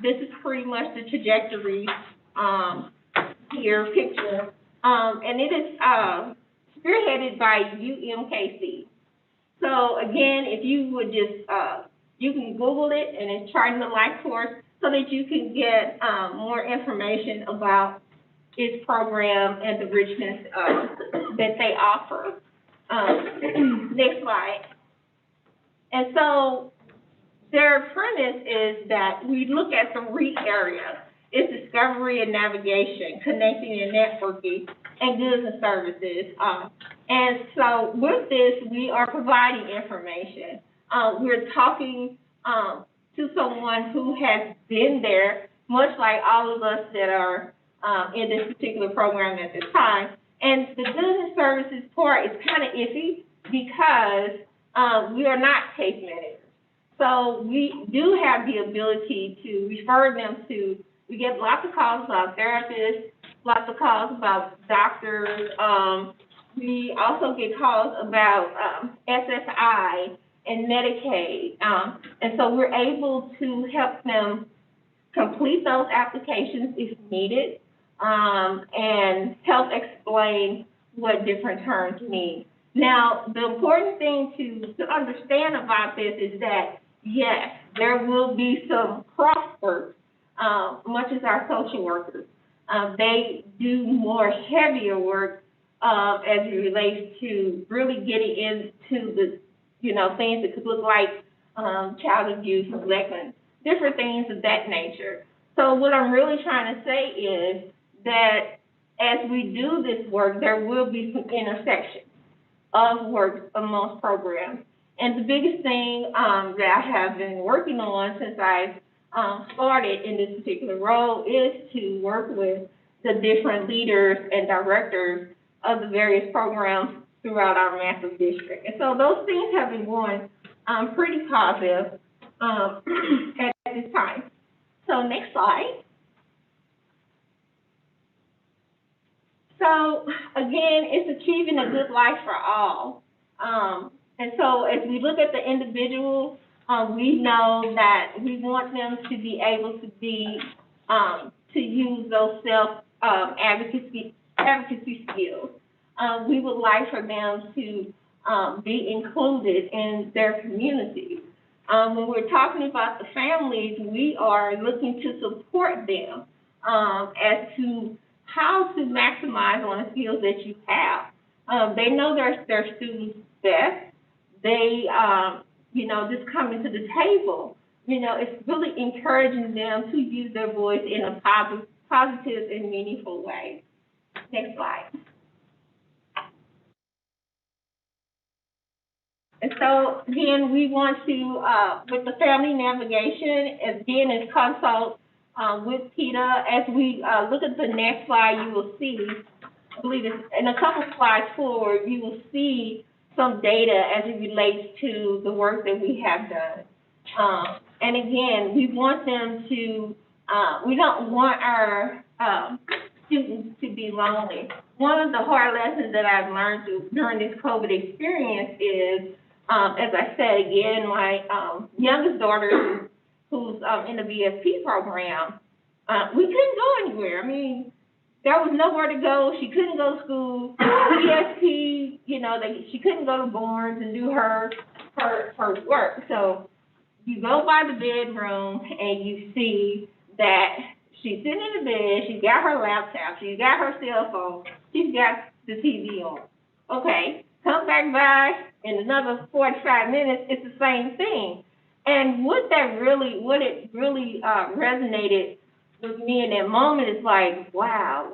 this is pretty much the trajectory here picture. And it is spearheaded by UMKC. So again, if you would just, you can Google it, and it's Charting the Life course, so that you can get more information about its program and the richness that they offer. Next slide. And so their premise is that we look at 3 areas. It's discovery and navigation, connecting and networking, and goods and services. And so with this, we are providing information. We're talking to someone who has been there, much like all of us that are in this particular program at this time. And the goods and services part is kind of iffy because we are not case managers. So we do have the ability to refer them to, we get lots of calls about therapists, lots of calls about doctors. We also get calls about SSI and Medicaid. And so we're able to help them complete those applications if needed, and help explain what different terms mean. Now, the important thing to understand about this is that, yes, there will be some crosswork, much as our social workers. They do more heavier work as it relates to really getting into the, things that could look like child abuse, neglect, different things of that nature. So what I'm really trying to say is that as we do this work, there will be some intersection of work amongst programs. And the biggest thing that I have been working on since I've started in this particular role is to work with the different leaders and directors of the various programs throughout our massive district. And so those things have been going pretty positive at this time. So next slide. So So, again, it's achieving a good life for all. And so as we look at the individual, we know that we want them to be able to be, to use those advocacy skills. We would like for them to be included in their communities. When we're talking about the families, we are looking to support them as to how to maximize on the skills that you have. They know their students best. They, just coming to the table, it's really encouraging them to use their voice in a positive and meaningful way. Next slide. And so, again, we want to, with the family navigation, again, is consult with PETA. As we look at the next slide, you will see, I believe it's in a couple slides forward, you will see some data as it relates to the work that we have done. And again, we want them to, we don't want our students to be lonely. One of the hard lessons that I've learned during this COVID experience is, as I said, again, my youngest daughter, who's in the VSP program, we couldn't go anywhere. I mean, there was nowhere to go. She couldn't go to school. VSP, she couldn't go to Barnes and do her work. So you go by the bedroom and you see that she's sitting in the bed, she's got her laptop, she's got her cell phone, she's got the TV on. Okay, come back by in another 45 minutes, it's the same thing. And what it really resonated with me in that moment is like, wow,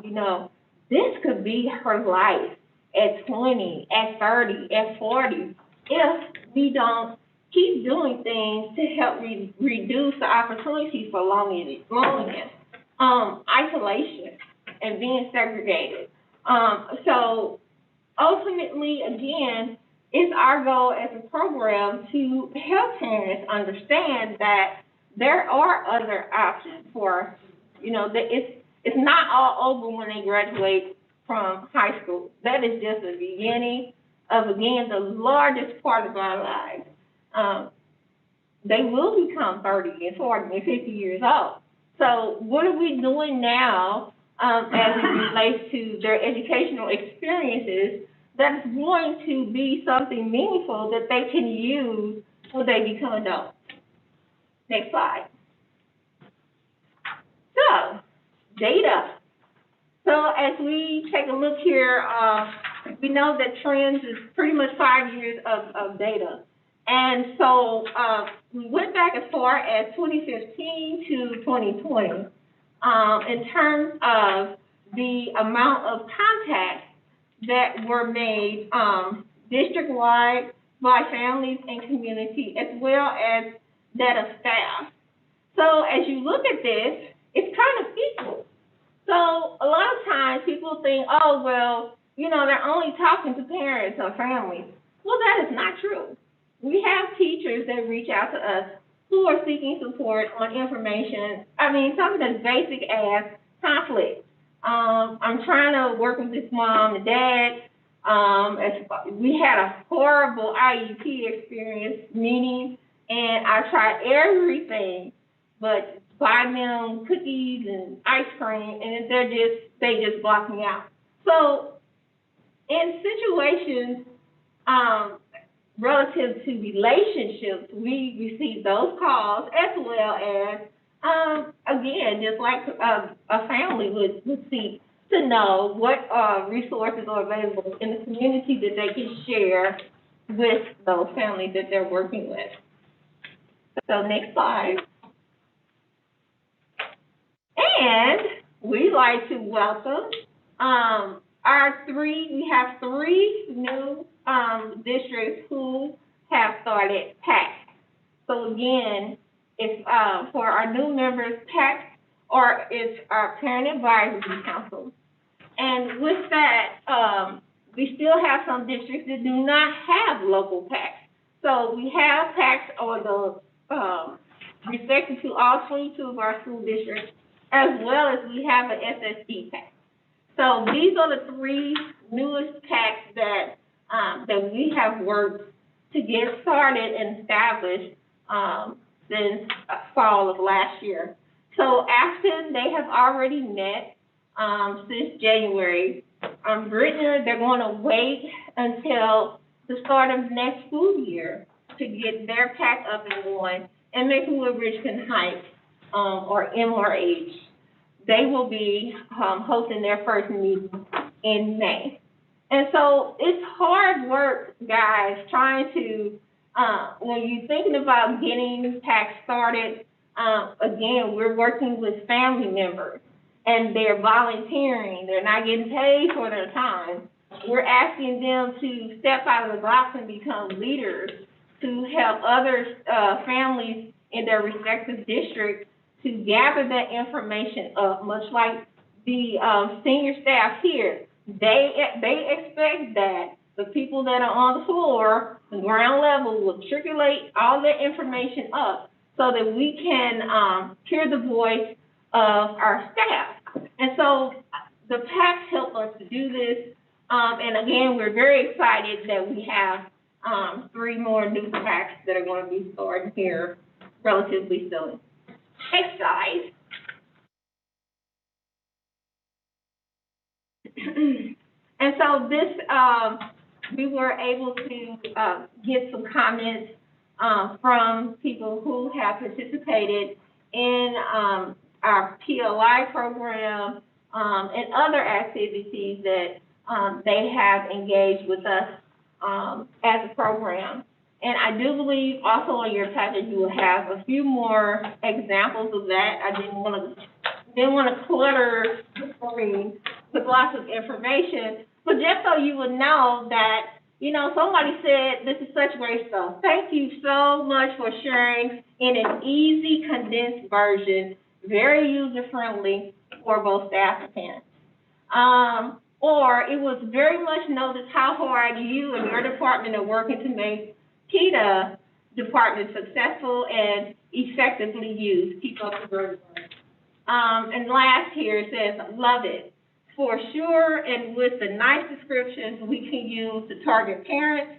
this could be her life at 20, at 30, at 40, if we don't keep doing things to help reduce the opportunities for loneliness, isolation, and being segregated. So ultimately, again, it's our goal as a program to help parents understand that there are other options for, that it's not all over when they graduate from high school. That is just the beginning of, again, the largest part of our lives. They will become 30 and 40 and 50 years old. So what are we doing now as it relates to their educational experiences that's going to be something meaningful that they can use when they become adults? Next slide. So, data. So as we take a look here, we know that Trends is pretty much 5 years of data. And so we went back as far as 2015 to 2020 in terms of the amount of contacts that were made district-wide by families and community, as well as that of staff. So as you look at this, it's kind of equal. So a lot of times people think, oh, well, they're only talking to parents or families. Well, that is not true. We have teachers that reach out to us who are seeking support on information. I mean, something as basic as conflict. I'm trying to work with this mom and dad. We had a horrible IEP experience meeting, and I tried everything but buy them cookies and ice cream, and they just block me out. So in situations relative to relationships, we receive those calls, as well as, again, just like a family would seek to know what resources are available in the community that they can share with those families that they're working with. So next slide. And we'd like to welcome we have three new districts who have started PACs. So again, it's for our new members, PACs, or it's our Parent Advisory Council. And with that, we still have some districts that do not have local PACs. So we have PACs on the respective to all 22 of our school districts, as well as we have an SSD PAC. So these are the three newest packs that, that we have worked to get started and established, since fall of last year. So after they have already met, since January, Brittany, they're gonna wait until the start of next school year to get their pack up and going, and Maplewood Richmond Heights, or MRH, they will be, hosting their first meeting in May. And so it's hard work, guys, trying to, when you're thinking about getting packs started, again, we're working with family members, and they're volunteering, they're not getting paid for their time. We're asking them to step out of the box and become leaders to help other, families in their respective districts to gather that information up, much like the, senior staff here. They expect that the people that are on the floor, the ground level, will circulate all that information up so that we can, hear the voice of our staff. And so the packs help us to do this. And again, we're very excited that we have, 3 more new packs that are going to be starting here relatively soon. Next slide. And so this, we were able to get some comments from people who have participated in our PLI program and other activities that they have engaged with us as a program. And I do believe also on your package you will have a few more examples of that. I didn't want to clutter the screen with lots of information, but just so you would know that, you know, somebody said this is such great stuff. Thank you so much for sharing in an easy, condensed version, very user-friendly for both staff and parents. Or it was very much noticed how hard you and your department are working to make PETA department successful and effectively used. Keep up the good work. And last here it says, love it. For sure, and with the nice descriptions we can use to target parents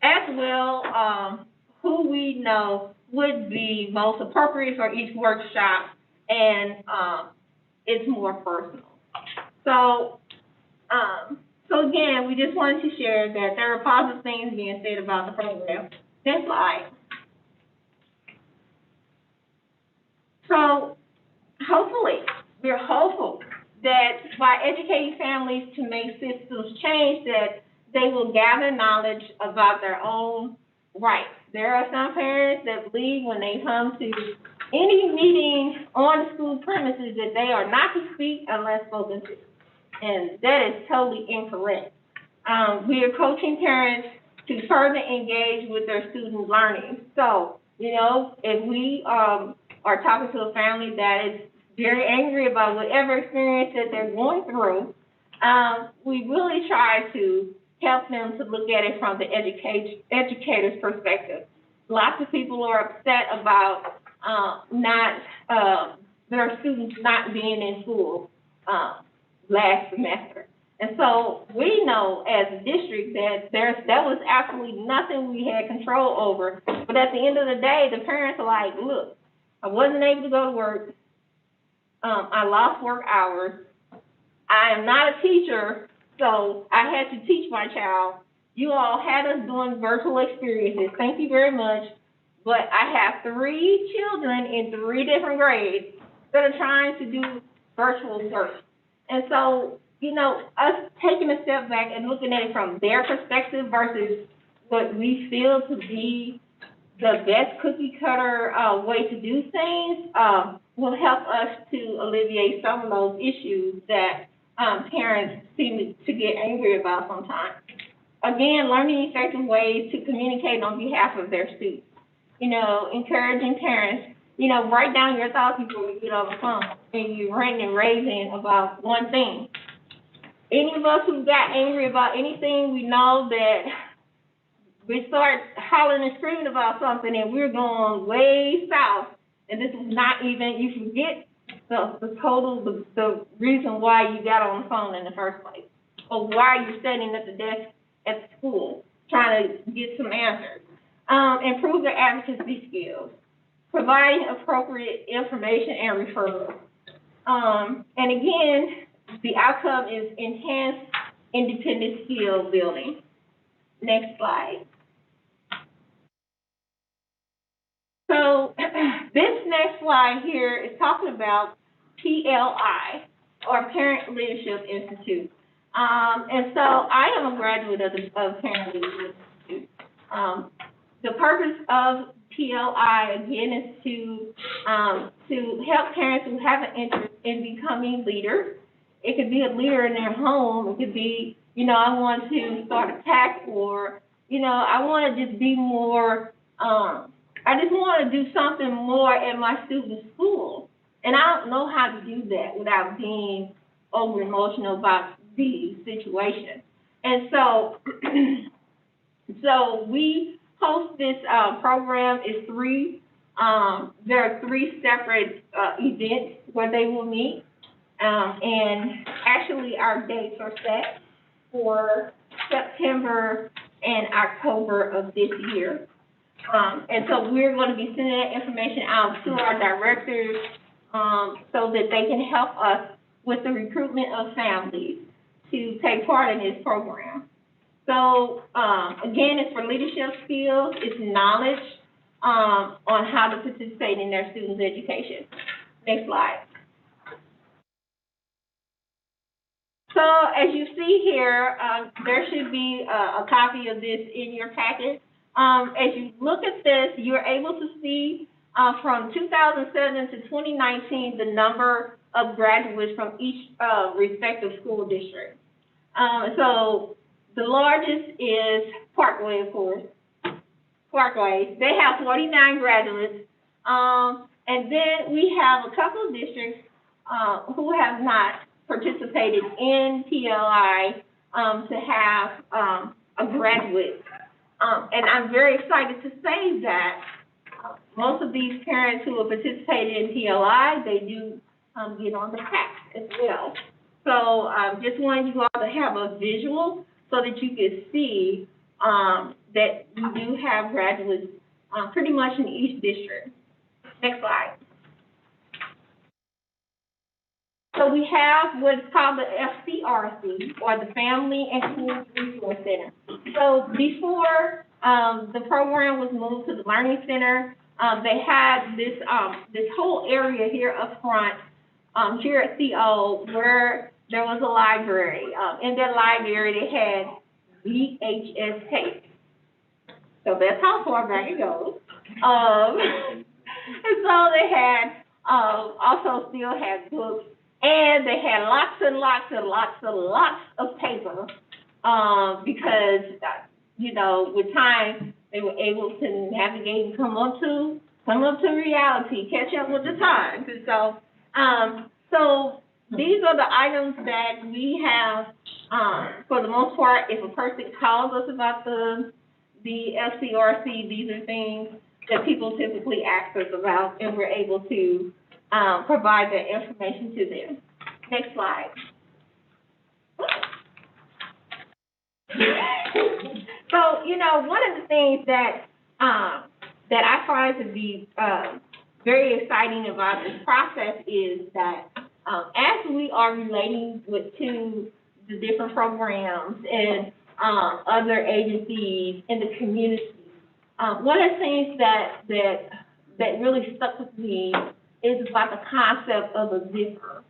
as well, who we know would be most appropriate for each workshop, and it's more personal. So again, we just wanted to share that there are positive things being said about the program. Next slide. So hopefully, we're hopeful that by educating families to make systems change, that they will gather knowledge about their own rights. There are some parents that believe when they come to any meeting on the school premises that they are not to speak unless spoken to. And that is totally incorrect. We are coaching parents to further engage with their student learning. So, you know, if we are talking to a family that is very angry about whatever experience that they're going through, we really try to help them to look at it from the educator's perspective. Lots of people are upset about their students not being in school last semester. And so we know as a district that that was absolutely nothing we had control over. But at the end of the day, the parents are like, look, I wasn't able to go to work. I lost work hours. I am not a teacher, so I had to teach my child. You all had us doing virtual experiences. Thank you very much. But I have 3 children in 3 different grades that are trying to do virtual work. And so, you know, us taking a step back and looking at it from their perspective versus what we feel to be the best cookie cutter way to do things will help us to alleviate some of those issues that parents seem to get angry about sometimes. Again, learning effective ways to communicate on behalf of their students. You know, encouraging parents, you know, write down your thoughts before you get on the phone and you're ranting and raving about one thing. Any of us who got angry about anything, we know that we start hollering and screaming about something and we're going way south, and this is not even, you forget the reason why you got on the phone in the first place, or why you're standing at the desk at school trying to get some answers. Improve their advocacy skills, providing appropriate information and referrals. And again, the outcome is enhanced independent skill building. Next slide. So this next slide here is talking about PLI, or Parent Leadership Institute. And so I am a graduate of Parent Leadership Institute. The purpose of PLI, again, is to help parents who have an interest in becoming leaders. It could be a leader in their home. It could be, I want to start a PAC, or, I want to just be more, I just want to do something more at my student's school. And I don't know how to do that without being over emotional about the situation. And so, so we host this program. Is there are 3 separate events where they will meet. And actually our dates are set for September and October of this year. And so we're going to be sending that information out to our directors so that they can help us with the recruitment of families to take part in this program. So again, it's for leadership skills, it's knowledge on how to participate in their students' education. Next slide. So as you see here, there should be a copy of this in your packet. As you look at this, you're able to see from 2007 to 2019 the number of graduates from each respective school district. So the largest is Parkway, of course. Parkway, they have 49 graduates. And then we have a couple of districts who have not participated in PLI to have a graduate. And I'm very excited to say that most of these parents who have participated in PLI, they do get on the PAC as well. So just wanted you all to have a visual so that you can see that we do have graduates pretty much in each district. Next slide. So we have what's called the FCRC, or the Family and Community Resource Center. So before the program was moved to the Learning Center, they had this whole area here up front, here at CO, where there was a library. In that library, they had VHS tapes. So that's how far back it goes. And so they had, also still had books, and they had lots and lots and lots and lots of paper, because, with time, they were able to navigate and come up to reality, catch up with the times. And so these are the items that we have, for the most part. If a person calls us about the FCRC, these are things that people typically ask us about, and we're able to provide that information to them. Next slide. So, one of the things that I find to be very exciting about this process is that as we are relating to the different programs and other agencies in the community, one of the things that really stuck with me is about the concept of a zipper.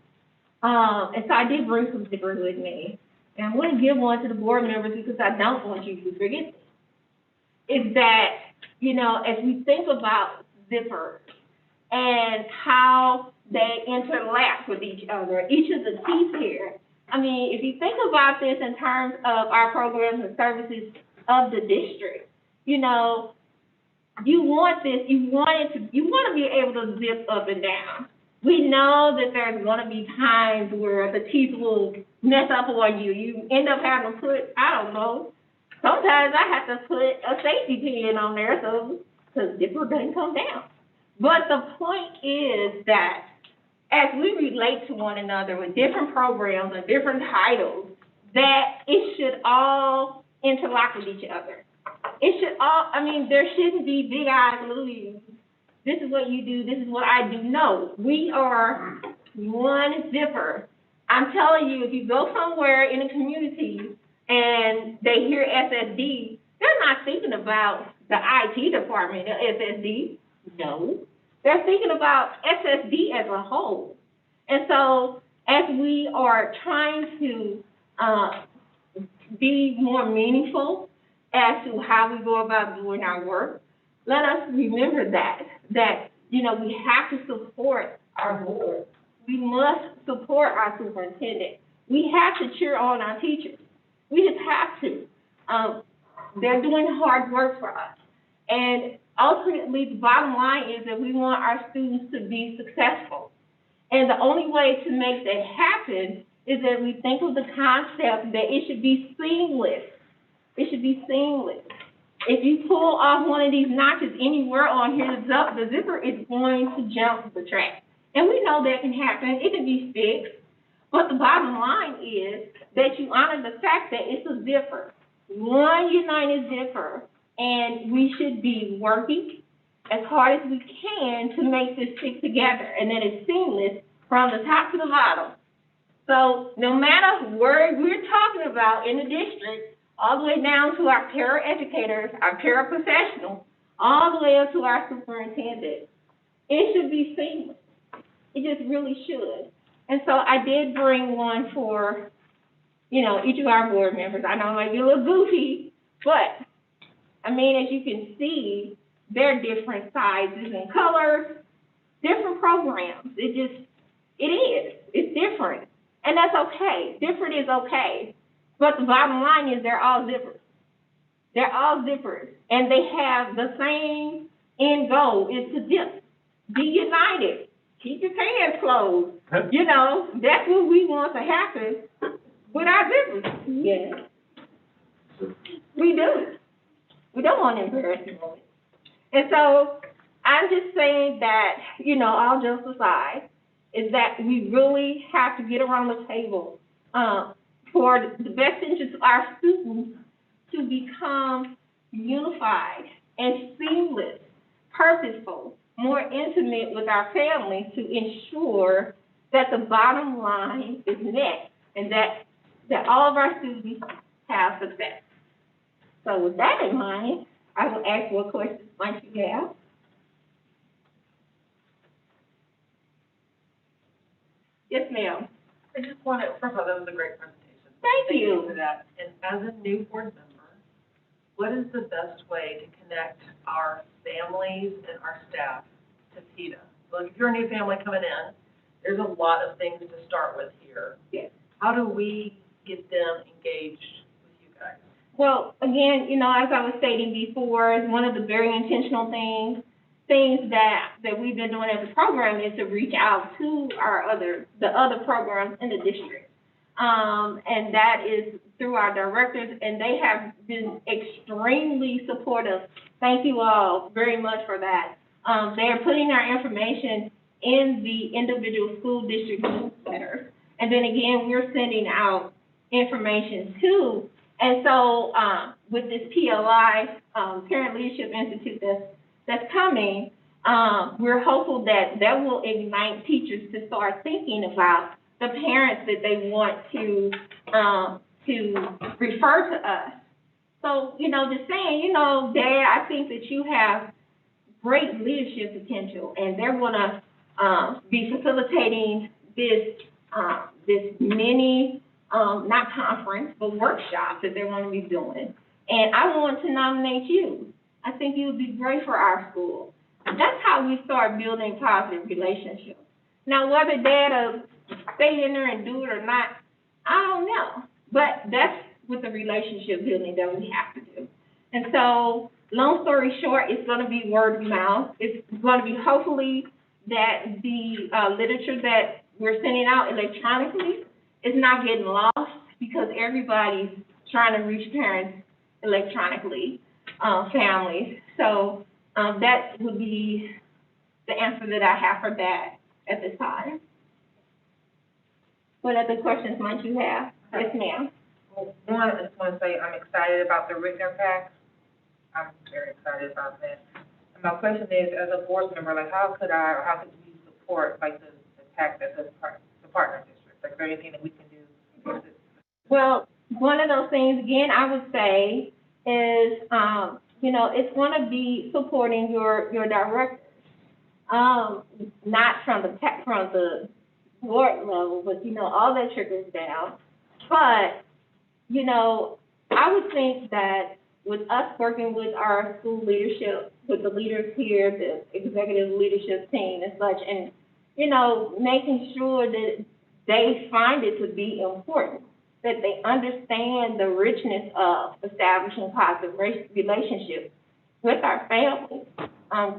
And so I did bring some zippers with me. And I'm going to give one to the board members because I don't want you to forget this. Is that, as we think about zippers and how they interlap with each other, each of the teeth here, I mean, if you think about this in terms of our programs and services of the district, you want to be able to zip up and down. We know that there's going to be times where the teeth will mess up on you. You end up having to put, I don't know, sometimes I have to put a safety pin on there so the zipper doesn't come down. But the point is that as we relate to one another with different programs and different titles, that it should all interlock with each other. It should all, I mean, there shouldn't be big eyes, little U's. This is what you do, this is what I do. No, we are one zipper. I'm telling you, if you go somewhere in a community and they hear SSD, they're not thinking about the IT department of SSD. No, they're thinking about SSD as a whole. And so as we are trying to be more meaningful as to how we go about doing our work, let us remember that, you know, we have to support our board. We must support our superintendent. We have to cheer on our teachers. We just have to. They're doing hard work for us. And ultimately, the bottom line is that we want our students to be successful. And the only way to make that happen is that we think of the concept that it should be seamless. It should be seamless. If you pull off one of these notches anywhere on here, the zipper is going to jump the track. And we know that can happen. It can be fixed. But the bottom line is that you honor the fact that it's a zipper, one united zipper, and we should be working as hard as we can to make this stick together, and that it's seamless from the top to the bottom. So no matter where we're talking about in the district, all the way down to our paraeducators, our paraprofessionals, all the way up to our superintendent, it should be seamless. It just really should. And so I did bring one for, you know, each of our board members. I know it might be a little goofy, but, I mean, as you can see, they're different sizes and colors, different programs. It is. It's different. And that's okay. Different is okay. But the bottom line is they're all zippers. They're all zippers. And they have the same end goal, is to be united. Keep your pants closed. You know, that's what we want to happen with our zippers. Yeah. We do. We don't want to embarrass people. And so I'm just saying that, you know, all jokes aside, is that we really have to get around the table for the best interest of our students to become unified and seamless, purposeful, more intimate with our families to ensure that the bottom line is met and that all of our students have success. So with that in mind, I will ask what questions might you have. Yes, ma'am. I just want to, first of all, that was a great presentation. Thank you. For that. And as a new board member, what is the best way to connect our families and our staff to PETA? Well, if you're a new family coming in, there's a lot of things to start with here. Yes. How do we get them engaged with you guys? Well, again, you know, as I was stating before, is one of the very intentional things that we've been doing as a program is to reach out to the other programs in the district. And that is through our directors, and they have been extremely supportive. Thank you all very much for that. They are putting our information in the individual school district newsletters. And then again, we're sending out information too. And so with this PLI, Parent Leadership Institute that's coming, we're hopeful that will ignite teachers to start thinking about the parents that they want to refer to us. So, you know, just saying, you know, Dad, I think that you have great leadership potential, and they're going to be facilitating this mini, not conference, but workshop that they're going to be doing. And I want to nominate you. I think you would be great for our school. And that's how we start building positive relationships. Now, whether Dad stay in there and do it or not, I don't know. But that's with the relationship building that we have to do. And so, long story short, it's going to be word of mouth. It's going to be hopefully that the literature that we're sending out electronically is not getting lost because everybody's trying to reach parents electronically, families. So that would be the answer that I have for that at this time. what other questions might you have? Yes, ma'am. Well, one, I just want to say I'm excited about the written impacts. I'm very excited about that. And my question is, as a board member, like, how could we support, like, the tax as a partner district? Like, is there anything that we can do? Well, one of those things, again, I would say is, it's going to be supporting your directors. Not from the board level, but, all that trickles down. But, I would think that with us working with our school leadership, with the leaders here, the executive leadership team and such, and, making sure that they find it to be important, that they understand the richness of establishing positive relationships with our families,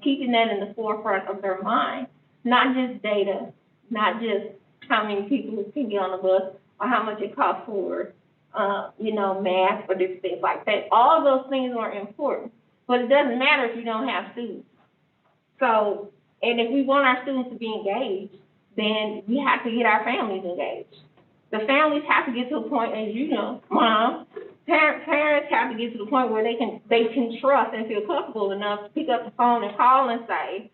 keeping that in the forefront of their mind, not just data, not just how many people can get on the bus or how much it costs for, math or different things like that. All of those things are important, but it doesn't matter if you don't have students. So, and if we want our students to be engaged, then we have to get our families engaged. The families have to get to a point, as you know, Mom, parents have to get to the point where they can trust and feel comfortable enough to pick up the phone and call and say,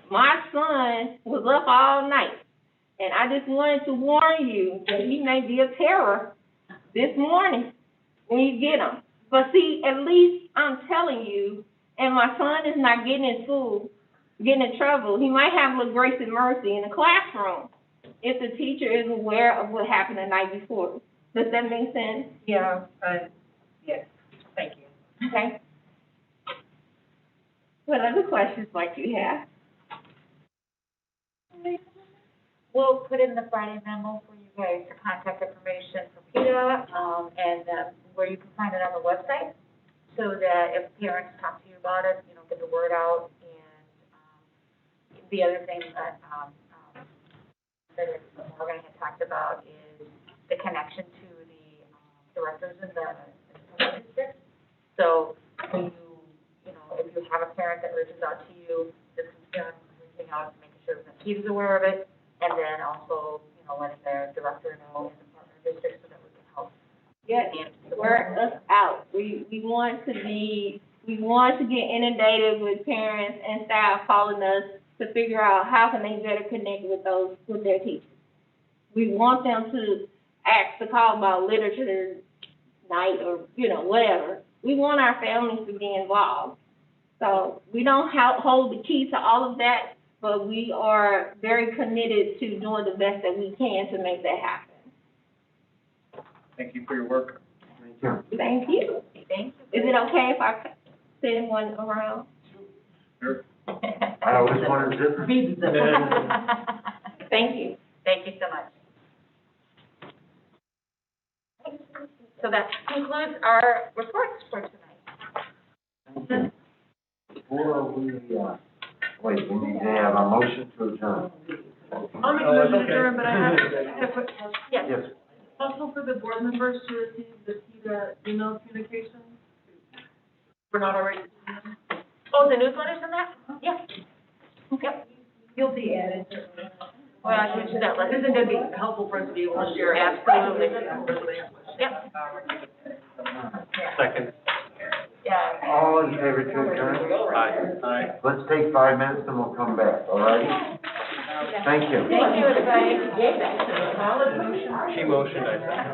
my son was up all night, and I just wanted to warn you that he may be a terror this morning when you get him. But see, at least I'm telling you, and my son is not getting in school, getting in trouble. He might have a little grace and mercy in the classroom if the teacher is aware of what happened the night before. Does that make sense? Yeah, yes, thank you. Okay. What other questions might you have? We'll put in the Friday memo for you guys, the contact information for PETA, and where you can find it on the website, so that if parents talk to you about it, get the word out. And the other thing that Morgan had talked about is the connection to the directors in the district. So when if you have a parent that reaches out to you, this concern, reaching out and making sure that he's aware of it, and then also, letting their director know in the partner district so that we can help. Yes, word us out. We want to get inundated with parents and staff calling us to figure out how can they better connect with their teachers. We want them to ask to call about literature night or, whatever. We want our families to be involved. So we don't hold the key to all of that, but we are very committed to doing the best that we can to make that happen. Thank you for your work. Thank you. Thank you. Thank you. Is it okay if I send one around? Sure. I always wanted to. Thank you. Thank you so much. So that concludes our reports for tonight. Before we, we need to have a motion to adjourn. I'll make a motion to adjourn, but I have a quick question. Yes. Yes. Also for the board members to receive the PETA email communications? We're not already seeing them? Oh, the newsletters and that? Yes. Yep. You'll be added. Well, I can do that. Isn't it be helpful for us to be able to share? Absolutely. Yep. Second. Yeah. All in favor to adjourn? Aye. Let's take 5 minutes and we'll come back, all right? Thank you. Thank you, everybody. She motioned, I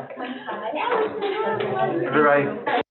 second. Everybody.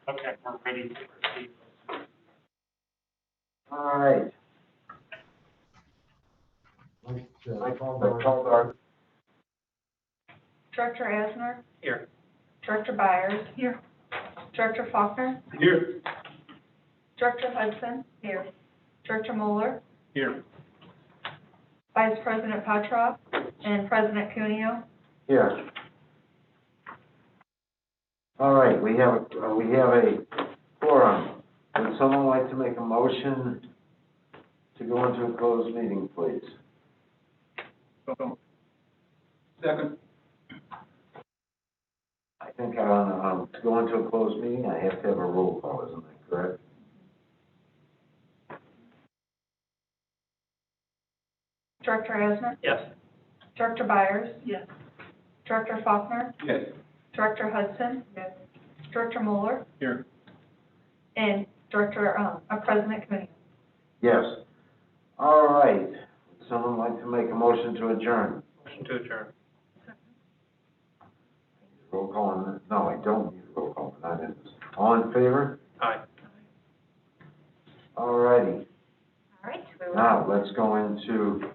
Okay, we're ready to proceed. All right. I called our Director Asner, Here. Director Byers. Here. Director Faulkner, Here. Director Hudson. Here. Director Mueller, Here. Vice President Petrov, and President Cuneo. Here. All right, we have a forum. Would someone like to make a motion to go into a closed meeting, please? Second. I think, to go into a closed meeting, I have to have a roll call, isn't that correct? Director Asner, Yes. Director Byers, Yes. Director Faulkner, Yes. Director Hudson. Yes. Director Mueller, Here. and President Cuneo. Yes. All right. Would someone like to make a motion to adjourn? Motion to adjourn. Roll call on, no, I don't need a roll call, not in this. All in favor? Aye. All righty. All right, we will. Now, let's go into